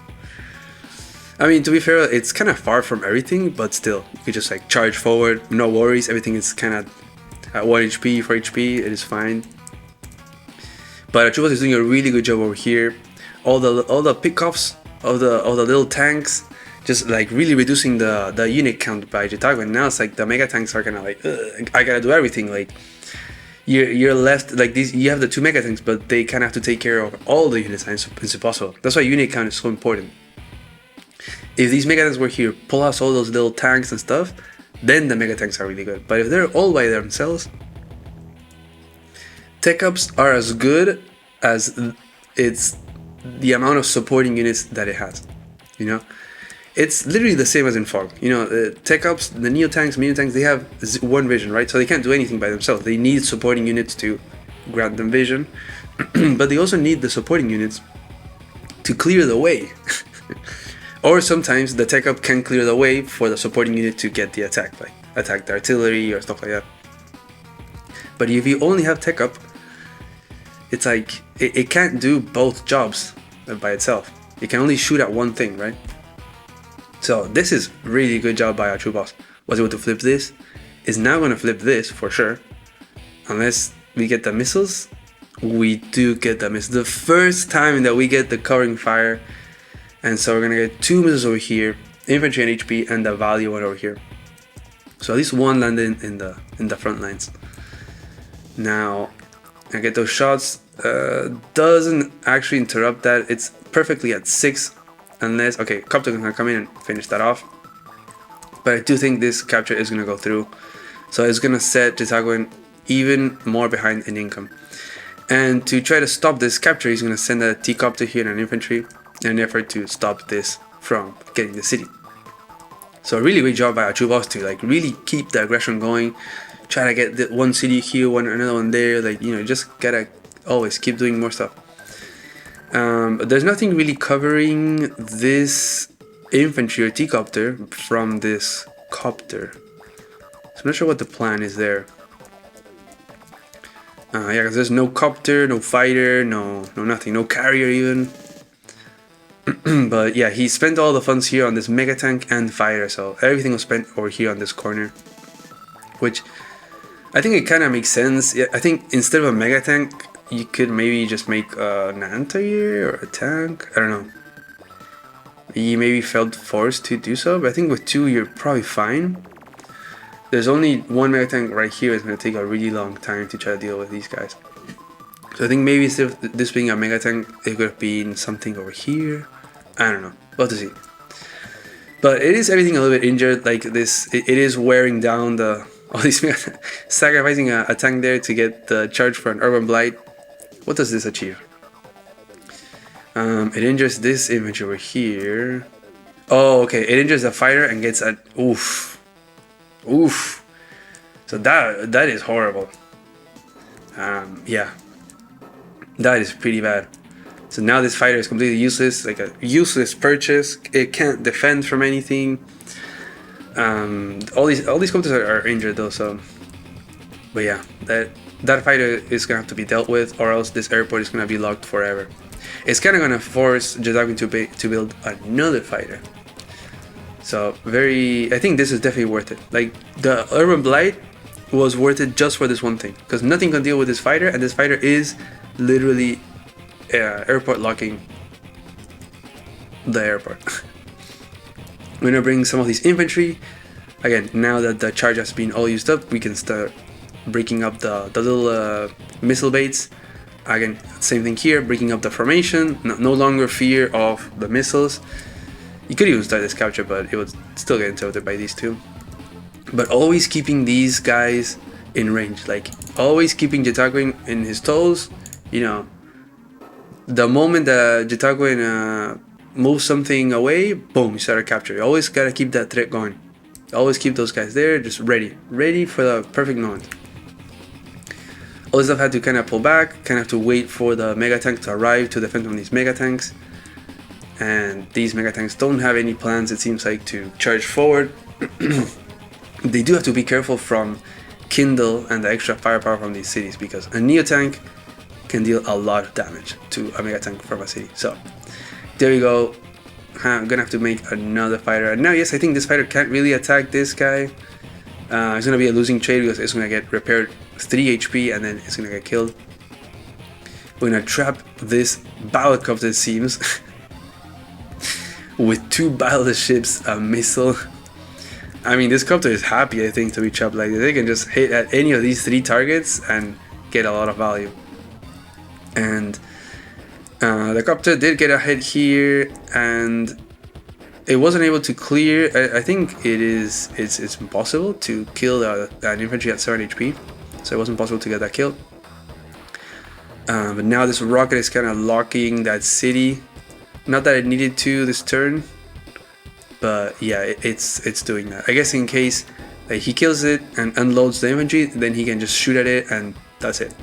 I mean, to be fair, it's kind of far from everything, but still, you could just like charge forward, no worries. Everything is kind of at 1 HP, 4 HP, it is fine. But Archibald is doing a really good job over here. All the pickoffs of the little tanks, just like really reducing the unit count by Jitaku. And now it's like the mega tanks are kind of like, I gotta do everything. Like you're left like these. You have the 2 mega tanks, but they kind of have to take care of all the units, and it's impossible. That's why unit count is so important. If these mega tanks were here, plus all those little tanks and stuff, then the mega tanks are really good. But if they're all by themselves, tech ups are as good as it's the amount of supporting units that it has. You know, it's literally the same as in Fog. You know, tech ups, the Neo tanks, Mini tanks, they have one vision, right? So they can't do anything by themselves. They need supporting units to grant them vision, but they also need the supporting units to clear the way. Or sometimes the tech up can clear the way for the supporting unit to get the attack, like attack the artillery or stuff like that. But if you only have tech up, it's like it can't do both jobs by itself. It can only shoot at one thing, right? So this is really good job by our true boss. Was able to flip this. Is now going to flip this for sure. Unless we get the missiles. We do get the missiles. The first time that we get the covering fire. And so we're going to get 2 missiles over here. Infantry and HP and the value one over here. So at least one landed in the front lines. Now I get those shots. Doesn't actually interrupt that. It's perfectly at 6. Unless, okay, Copter can come in and finish that off. But I do think this capture is going to go through. So it's going to set Jitagoin even more behind in income. And to try to stop this capture, he's going to send a T-Copter here and an infantry in an effort to stop this from getting the city. So a really great job by our true boss to like really keep the aggression going. Try to get the one city here, another one there. Like, you know, just gotta always keep doing more stuff. But there's nothing really covering this infantry or T-Copter from this copter. So I'm not sure what the plan is there. Yeah, because there's no copter, no fighter, no nothing, no carrier even. But yeah, he spent all the funds here on this mega tank and fighter, so everything was spent over here on this corner. Which I think it kind of makes sense. Yeah, I think instead of a mega tank, you could maybe just make an anti-air or a tank. I don't know. You maybe felt forced to do so, but I think with 2 you're probably fine. There's only one mega tank right here. It's going to take a really long time to try to deal with these guys. So I think maybe instead of this being a mega tank, it could have been something over here. I don't know. We'll have to see. But it is everything a little bit injured. Like this, it is wearing down all these sacrificing a tank there to get the charge for an Urban Blight. What does this achieve? It injures this infantry over here. Oh, okay. It injures the fighter and gets a oof. Oof. So that is horrible. Yeah. That is pretty bad. So now this fighter is completely useless, like a useless purchase. It can't defend from anything. All these computers are injured though, so. But yeah, that fighter is gonna have to be dealt with, or else this airport is gonna be locked forever. It's kind of gonna force Jitagoin to build another fighter. So I think this is definitely worth it. Like the Urban Blight was worth it just for this one thing, because nothing can deal with this fighter, and this fighter is literally airport locking the airport. We're gonna bring some of these infantry. Again, now that the charge has been all used up, we can start breaking up the little missile baits. Again, same thing here, breaking up the formation. No longer fear of the missiles. You could even start this capture, but it would still get interrupted by these two. But always keeping these guys in range, like always keeping Jitagoin in his toes. You know, the moment that Jitagoin moves something away, boom, you start a capture. You always gotta keep that threat going. Always keep those guys there, just ready for the perfect moment. All this stuff had to kind of pull back, kind of have to wait for the mega tank to arrive to defend from these mega tanks. And these mega tanks don't have any plans, it seems like, to charge forward. They do have to be careful from Kindle and the extra firepower from these cities, because a Neo tank can deal a lot of damage to a mega tank from a city. So there we go. I'm gonna have to make another fighter. And now, yes, I think this fighter can't really attack this guy. It's gonna be a losing trade because it's gonna get repaired 3 HP and then it's gonna get killed. We're gonna trap this battlecopter, it seems, with 2 battleships, a missile. I mean, this copter is happy, I think, to be trapped like this. They can just hit at any of these 3 targets and get a lot of value. And the copter did get a hit here, and it wasn't able to clear. I think it's impossible to kill an infantry at 7 HP, so it wasn't possible to get that kill. But now this rocket is kind of locking that city. Not that it needed to this turn, but yeah, it's doing that. I guess in case he kills it and unloads the infantry, then he can just shoot at it, and that's it.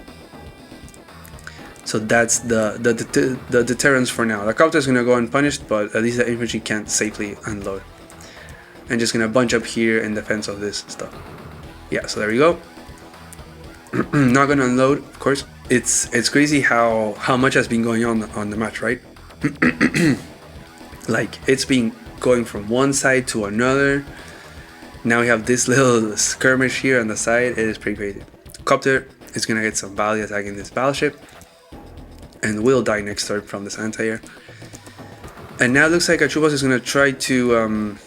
So that's the deterrence for now. The copter is gonna go unpunished, but at least the infantry can't safely unload. And just gonna bunch up here in defense of this stuff. Yeah, so there we go. Not gonna unload, of course. It's crazy how much has been going on the match, right? Like, it's been going from one side to another. Now we have this little skirmish here on the side. It is pretty crazy. Copter is gonna get some value attacking this battleship, and will die next turn from this anti-air. And now it looks like Achubos is gonna try to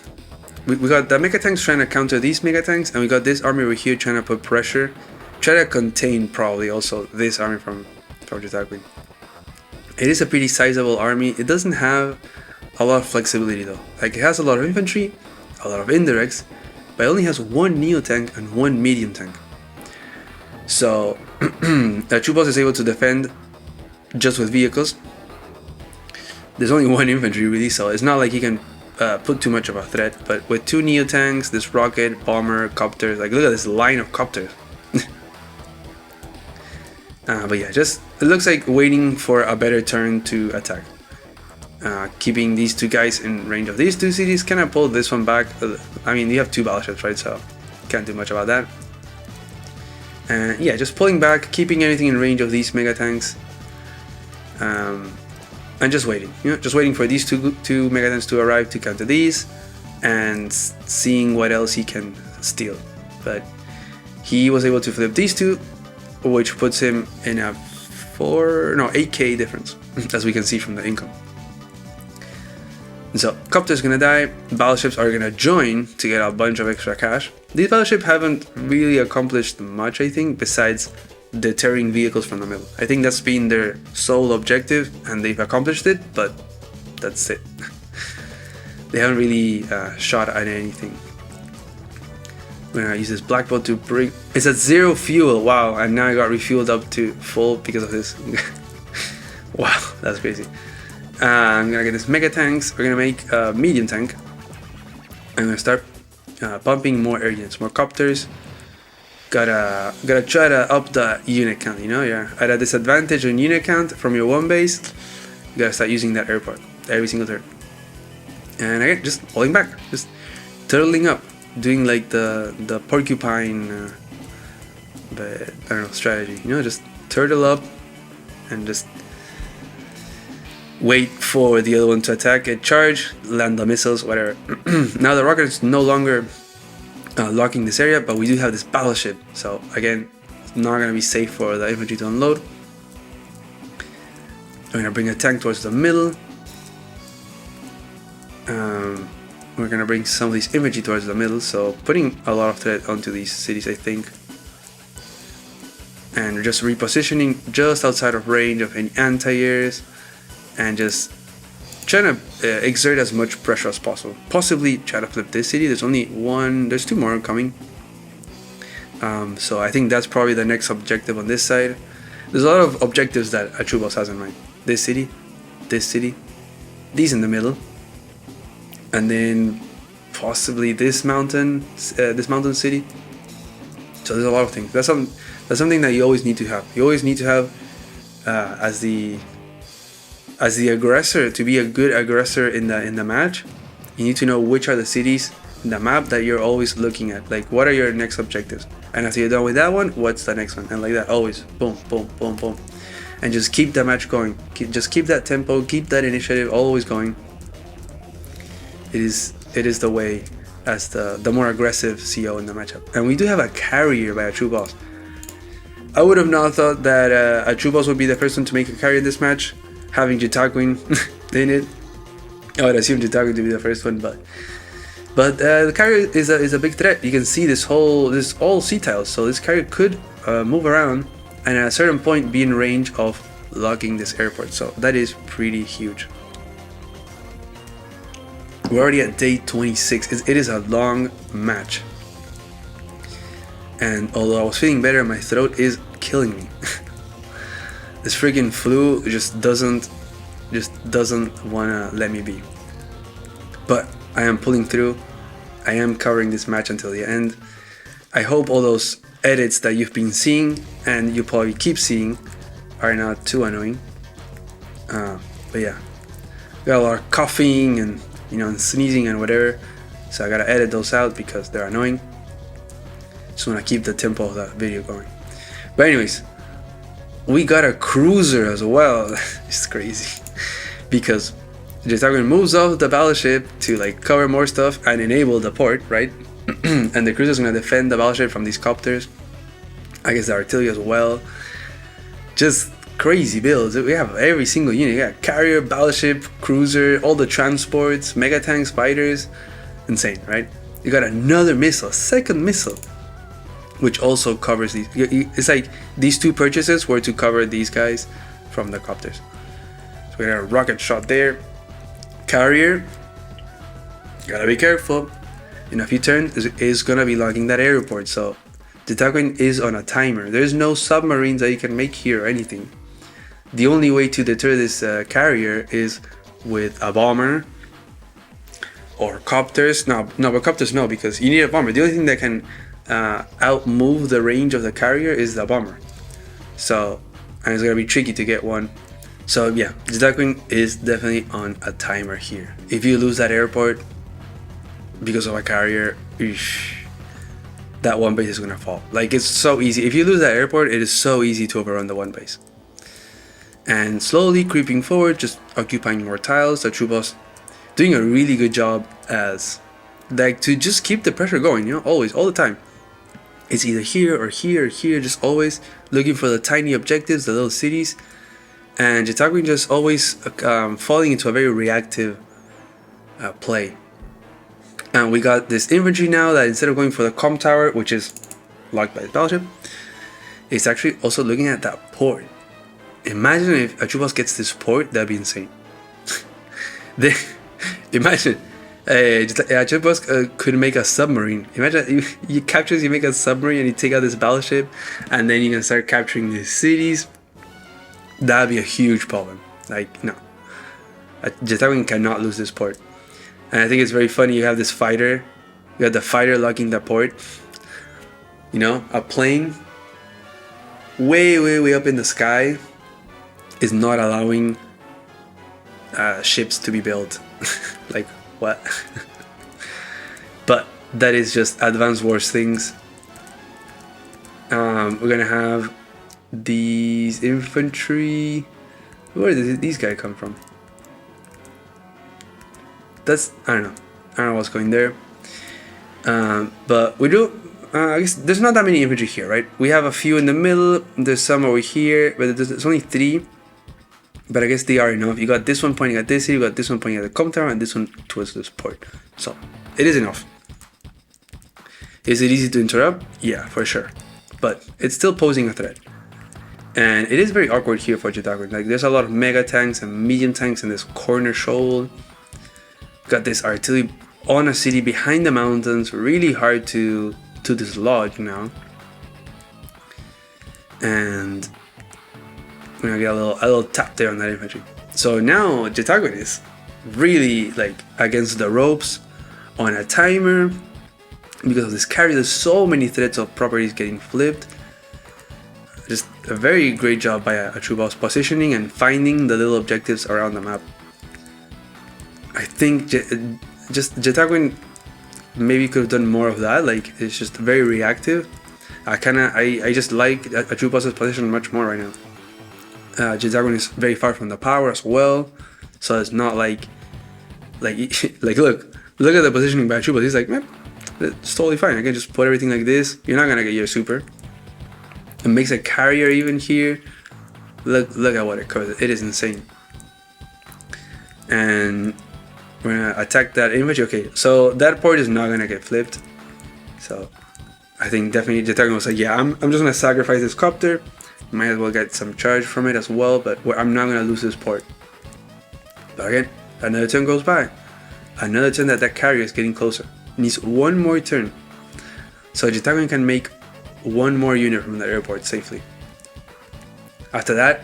we got the mega tanks trying to counter these mega tanks, and we got this army over here trying to put pressure, try to contain probably also this army from Jataquin. It is a pretty sizable army. It doesn't have a lot of flexibility though. Like, it has a lot of infantry, a lot of indirects, but it only has one neo tank and one medium tank. So Achubos is able to defend just with vehicles. There's only one infantry really, so it's not like he can put too much of a threat. But with two neo tanks, this rocket, bomber, copters, like look at this line of copters. But yeah, just it looks like waiting for a better turn to attack. Keeping these two guys in range of these two cities. Can I pull this one back? I mean, you have two battleships, right? So can't do much about that. And yeah, just pulling back, keeping anything in range of these mega tanks. And just waiting, just waiting for these two mega tanks to arrive to counter these, and seeing what else he can steal. But he was able to flip these two, which puts him in a 8k difference, as we can see from the income. So Copter's gonna die, battleships are gonna join to get a bunch of extra cash. These battleships haven't really accomplished much, I think, besides deterring vehicles from the middle. I think that's been their sole objective, and they've accomplished it, but that's it. They haven't really shot at anything. I'm gonna use this black boat to bring... It's at 0 fuel, wow, and now I got refueled up to full because of this. Wow, that's crazy. I'm gonna get this mega tanks. We're gonna make a medium tank. I'm gonna start pumping more air units, more copters. Gotta try to up the unit count, you're at a disadvantage on unit count from your one base. You gotta start using that airport every single turn. And again, just holding back, just turtling up, doing like the porcupine but I don't know, strategy, just turtle up and just wait for the other one to attack, get charged, land the missiles, whatever. Now the rocket is no longer locking this area, but we do have this battleship, so again, it's not going to be safe for the infantry to unload. I'm going to bring a tank towards the middle. We're going to bring some of these infantry towards the middle, so putting a lot of threat onto these cities, I think. And we're just repositioning just outside of range of any anti-airs, and just trying to exert as much pressure as possible. Possibly try to flip this city. There's only one, there's two more coming. So I think that's probably the next objective on this side. There's a lot of objectives that Achubos has in mind. This city, these in the middle, and then possibly this mountain city. So there's a lot of things. That's something that you always need to have. You always need to have as the aggressor, to be a good aggressor in the match. You need to know which are the cities in the map that you're always looking at. Like, what are your next objectives? And after you're done with that one, what's the next one? And like that, always boom, boom, boom, boom, and just keep the match going. Just keep that tempo, keep that initiative always going. It is the way as the more aggressive CO in the matchup. And we do have a carrier by Achubos. I would have not thought that Achubos would be the first one to make a carry in this match, having Jataquin in it. I would assume Jataquin to be the first one, but the carrier is a big threat. You can see this all sea tiles, so this carrier could move around and at a certain point be in range of locking this airport. So that is pretty huge. We're already at day 26. It is a long match, and although I was feeling better, my throat is killing me. This freaking flu just doesn't wanna let me be. But I am pulling through. I am covering this match until the end. I hope all those edits that you've been seeing and you probably keep seeing are not too annoying. But yeah, got a lot of coughing and and sneezing and whatever, so I gotta edit those out because they're annoying. Just wanna keep the tempo of the video going. But anyways, we got a cruiser as well. It's crazy because Jitagun moves off the battleship to like cover more stuff and enable the port, right? And the cruiser's gonna defend the battleship from these copters. I guess the artillery as well. Just crazy builds. We have every single unit. You got carrier, battleship, cruiser, all the transports, mega tanks, fighters. Insane, right? You got another missile, a second missile, which also covers these. It's like these two purchases were to cover these guys from the copters. So we got a rocket shot there. Carrier, gotta be careful. In a few turns, is gonna be logging that airport. So Jitagun is on a timer. There's no submarines that you can make here or anything. The only way to deter this carrier is with a bomber or copters. No, but copters no, because you need a bomber. The only thing that can outmove the range of the carrier is the bomber. So, and it's gonna be tricky to get one. So yeah, Jitagun is definitely on a timer here. If you lose that airport because of a carrier, that one base is gonna fall. Like, it's so easy. If you lose that airport, it is so easy to overrun the one base. And slowly creeping forward, just occupying more tiles. The troop boss doing a really good job as like to just keep the pressure going, you know, always, all the time. It's either here or here or here, just always looking for the tiny objectives, the little cities. And Jitagun just always falling into a very reactive play. And we got this infantry now that instead of going for the comm tower, which is locked by the battleship, it's actually also looking at that port. Imagine if a troop boss gets this port, that'd be insane. Imagine a troop boss could make a submarine. Imagine you captures, you make a submarine and you take out this battleship, and then you can start capturing these cities. That'd be a huge problem. Like, no, Jitagun cannot lose this port. And I think it's very funny. You have this fighter, you have the fighter locking the port. You know, a plane way up in the sky is not allowing ships to be built. Like, what? But that is just Advance Wars things. We're gonna have these infantry. Where did these guys come from? That's, I don't know what's going there. But we do, I guess there's not that many infantry here, right? We have a few in the middle, there's some over here, but there's only 3. But I guess they are enough. You got this one pointing at this city, you got this one pointing at the comm tower, and this one towards this port. So, it is enough. Is it easy to interrupt? Yeah, for sure. But it's still posing a threat. And it is very awkward here for Jitagun. Like, there's a lot of mega tanks and medium tanks in this corner shoal. Got this artillery on a city behind the mountains, really hard to dislodge now. And we're gonna get a little tap there on that infantry. So now Jitagun is really like against the ropes on a timer because of this carry. There's so many threats of properties getting flipped. Just a very great job by a troop boss positioning and finding the little objectives around the map. I think just Jitagun maybe could have done more of that. Like, it's just very reactive. I just like a troop boss's position much more right now. Jitagun is very far from the power as well, so it's not like look at the positioning by a troop boss. He's like, man, it's totally fine. I can just put everything like this. You're not gonna get your super. It makes a carrier even here. Look at what it covers. It is insane. And we're gonna attack that infantry. Okay, so that port is not gonna get flipped. So I think definitely Jitagun was like, yeah, I'm just gonna sacrifice this copter. Might as well get some charge from it as well, but I'm not gonna lose this port. But again, another turn goes by. Another turn that carrier is getting closer. Needs one more turn. So Jitagun can make one more unit from the airport safely. After that,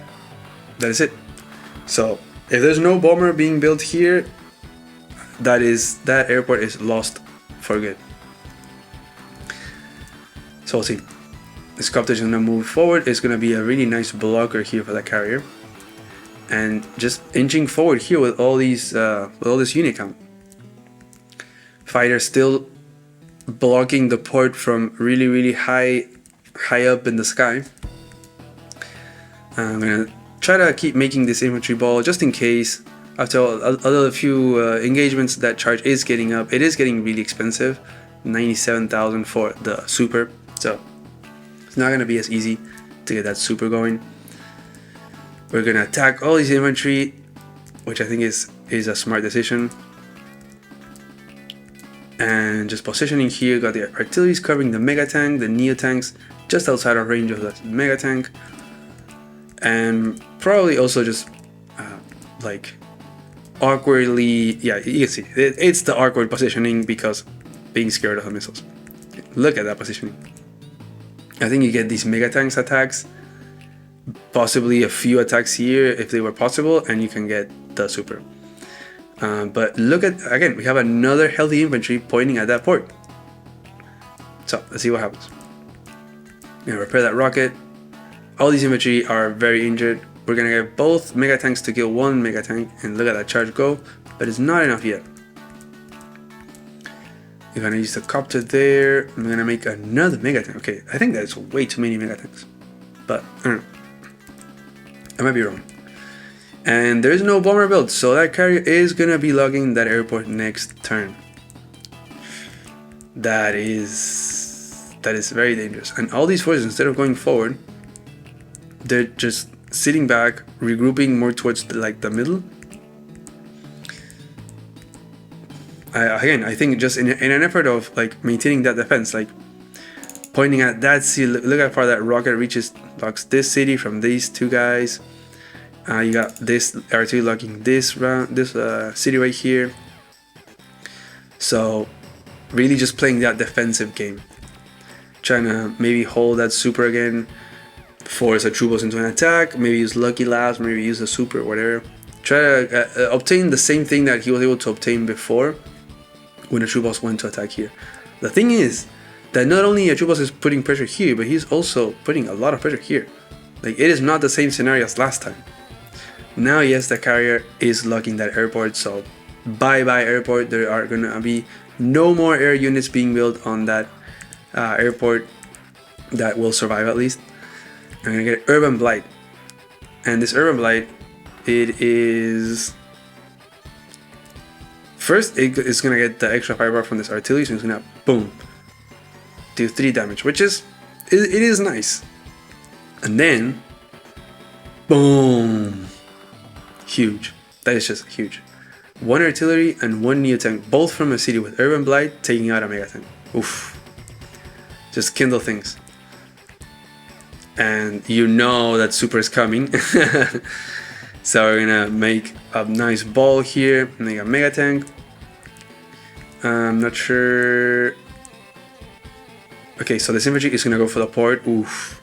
that is it. So if there's no bomber being built here, that airport is lost for good. So we'll see. This copter is gonna move forward. It's gonna be a really nice blocker here for the carrier, and just inching forward here with all these with all this unit count. Fighter still blocking the port from really high up in the sky. I'm gonna try to keep making this infantry ball just in case after a few engagements, that charge is getting up. It is getting really expensive, 97,000 for the super. So it's not gonna be as easy to get that super going. We're gonna attack all these infantry, which I think is a smart decision. And just positioning here, got the artilleries covering the mega tank, the neo tanks just outside of range of the mega tank, and probably also just like awkwardly, yeah, you can see it's the awkward positioning because being scared of the missiles. Look at that positioning. I think you get these mega tanks attacks, possibly a few attacks here if they were possible, and you can get the super. But look at, again, we have another healthy infantry pointing at that port. So let's see what happens. Gonna repair that rocket. All these infantry are very injured. We're gonna get both mega tanks to kill one mega tank, and look at that charge go, but it's not enough yet. We're gonna use the copter there. I'm gonna make another mega tank. Okay, I think that's way too many mega tanks, but I don't know. I might be wrong. And there is no bomber built, so that carrier is gonna be logging that airport next turn. That is very dangerous. And all these forces, instead of going forward, they're just sitting back, regrouping more towards the middle. I think just in an effort of like maintaining that defense, like pointing at that city. Look how far that rocket reaches, blocks this city from these two guys. You got this artillery locking this city right here. So really just playing that defensive game, trying to maybe hold that super again, force a troop boss into an attack, maybe use lucky labs, maybe use the super, whatever. Try to obtain the same thing that he was able to obtain before when a troop boss went to attack here. The thing is that not only a troop boss is putting pressure here, but he's also putting a lot of pressure here. Like, it is not the same scenario as last time. Now, yes, the carrier is locking that airport, so bye-bye airport. There are gonna be no more air units being built on that airport that will survive at least. I'm gonna get Urban Blight. And this Urban Blight, it is... First, it's gonna get the extra firepower from this artillery, so it's gonna, boom, do 3 damage, which is, it is nice. And then, boom, huge. That is just huge. 1 artillery and 1 neo tank, both from a city with Urban Blight, taking out a mega tank. Oof. Just kindle things. And you know that super is coming. So we're gonna make a nice ball here, make a mega tank. I'm not sure. Okay, so this infantry is gonna go for the port. Oof.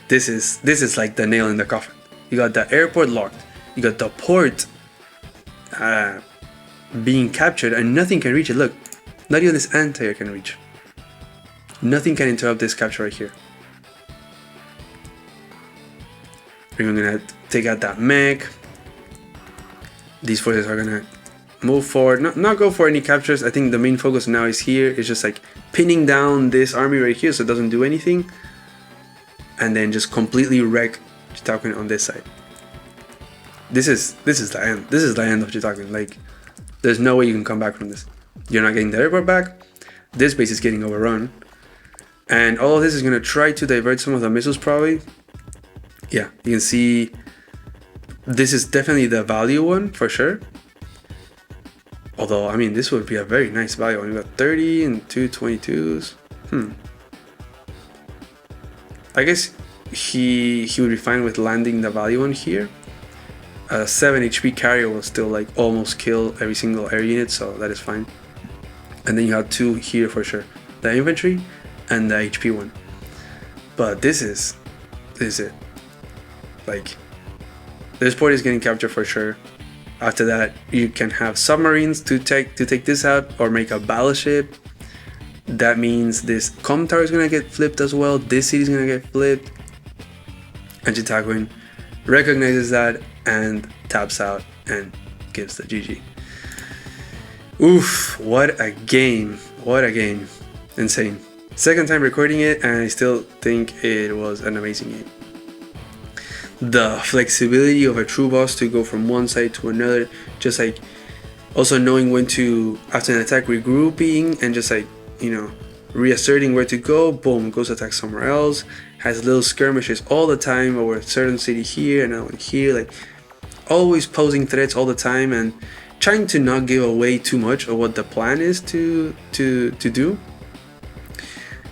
This is like the nail in the coffin. You got the airport locked. You got the port being captured, and nothing can reach it. Look, not even this anti-air can reach. Nothing can interrupt this capture right here. We're gonna take out that mech. These forces are gonna move forward, not go for any captures. I think the main focus now is here. It's just like pinning down this army right here so it doesn't do anything, and then just completely wreck Jitakuin on this side. This is the end. This is the end of Jitakuin. Like, there's no way you can come back from this. You're not getting the airport back. This base is getting overrun, and all of this is gonna try to divert some of the missiles probably. Yeah, you can see this is definitely the value one for sure. Although, I mean, this would be a very nice value one. We got 30 and 2 22s. I guess he would be fine with landing the value one here. A 7 HP carrier will still like almost kill every single air unit, so that is fine. And then you have 2 here for sure, the infantry and the HP one. But this is it. Like, this port is getting captured for sure. After that, you can have submarines to take this out, or make a battleship. That means this comm tower is gonna get flipped as well. This city is gonna get flipped, and Jitakuin recognizes that and taps out and gives the GG. Oof! What a game! What a game! Insane. Second time recording it, and I still think it was an amazing game. the flexibility of a true boss to go from one side to another, just like also knowing when to, after an attack, regrouping and just like, you know, reasserting where to go. Boom, goes attack somewhere else. Has little skirmishes all the time over a certain city here and one here, like always posing threats all the time and trying to not give away too much of what the plan is to do.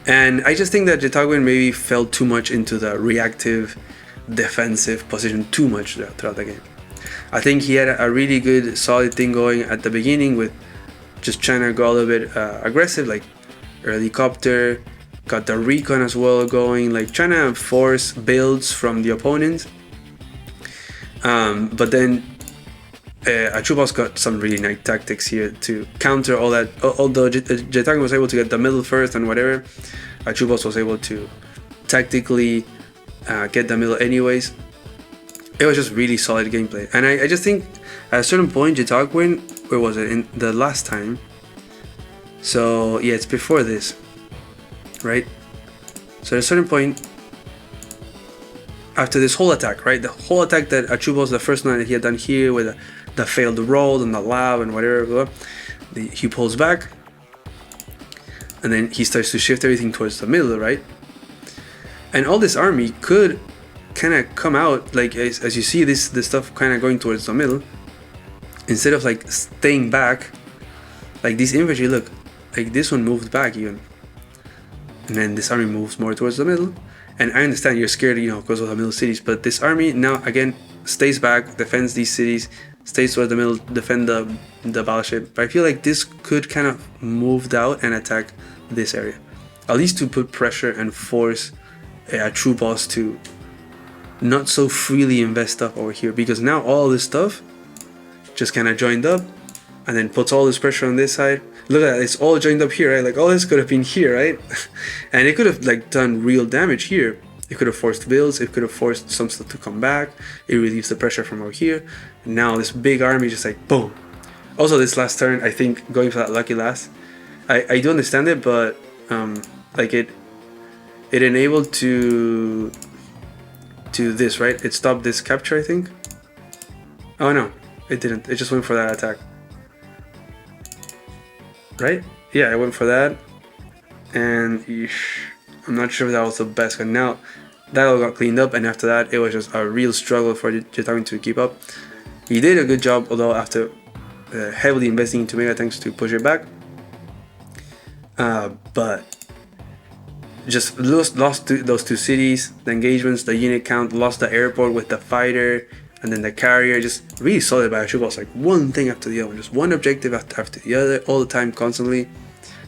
And I just think that Jitaguen maybe fell too much into the reactive defensive position too much throughout the game. I think he had a really good solid thing going at the beginning with just trying to go a little bit aggressive, like early copter, got the recon as well going, like trying to force builds from the opponent. But then Achubos got some really nice tactics here to counter all that. Although Jitaguen was able to get the middle first and whatever, Achubos was able to tactically get the middle anyways. It was just really solid gameplay. And I just think at a certain point, Jitaguen, where was it? In the last time. So yeah, it's before this, right? So at a certain point, after this whole attack, right? The whole attack that Achubos, the first one that he had done here with the failed roll and the lab and whatever, he pulls back. And then he starts to shift everything towards the middle, right? And all this army could kind of come out, like as you see this stuff kind of going towards the middle, instead of like staying back. Like this infantry, look, like this one moved back even. And then this army moves more towards the middle. And I understand you're scared, you know, because of the middle cities, but this army now again stays back, defends these cities, stays towards the middle, defend the battleship. But I feel like this could kind of move out and attack this area, at least to put pressure and force a true boss to not so freely invest stuff over here, because now all this stuff just kind of joined up and then puts all this pressure on this side. Look at that, it's all joined up here, right? Like all this could have been here, right? And it could have like done real damage here. It could have forced builds, it could have forced some stuff to come back. It relieves the pressure from over here. And now this big army just like boom. Also this last turn, I think going for that lucky last, I do understand it, but like it enabled to this, right? It stopped this capture, I think. Oh no, it didn't. It just went for that attack. Right? Yeah, I went for that. And I'm not sure if that was the best one. Now, that all got cleaned up, and after that, it was just a real struggle for Jitaguen to keep up. He did a good job, although after heavily investing into mega tanks to push it back. But just lost those two cities, the engagements, the unit count, lost the airport with the fighter, and then the carrier. Just really solid by Achubos, like one thing after the other, just one objective after the other, all the time, constantly.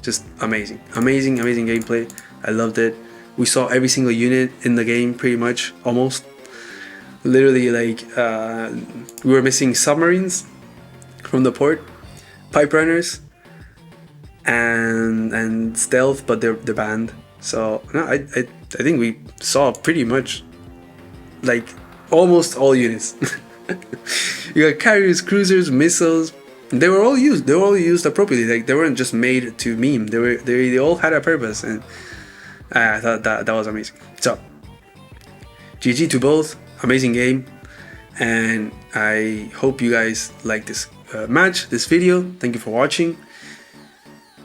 Just amazing gameplay. I loved it. We saw every single unit in the game, pretty much, almost. Literally, like we were missing submarines from the port, pipe runners, and stealth, but they're banned. So no, I think we saw pretty much like almost all units. You got carriers, cruisers, missiles. They were all used. They were all used appropriately. Like they weren't just made to meme. They all had a purpose, and I thought that was amazing. So GG to both. Amazing game, and I hope you guys like this match, this video. Thank you for watching.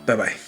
Bye bye.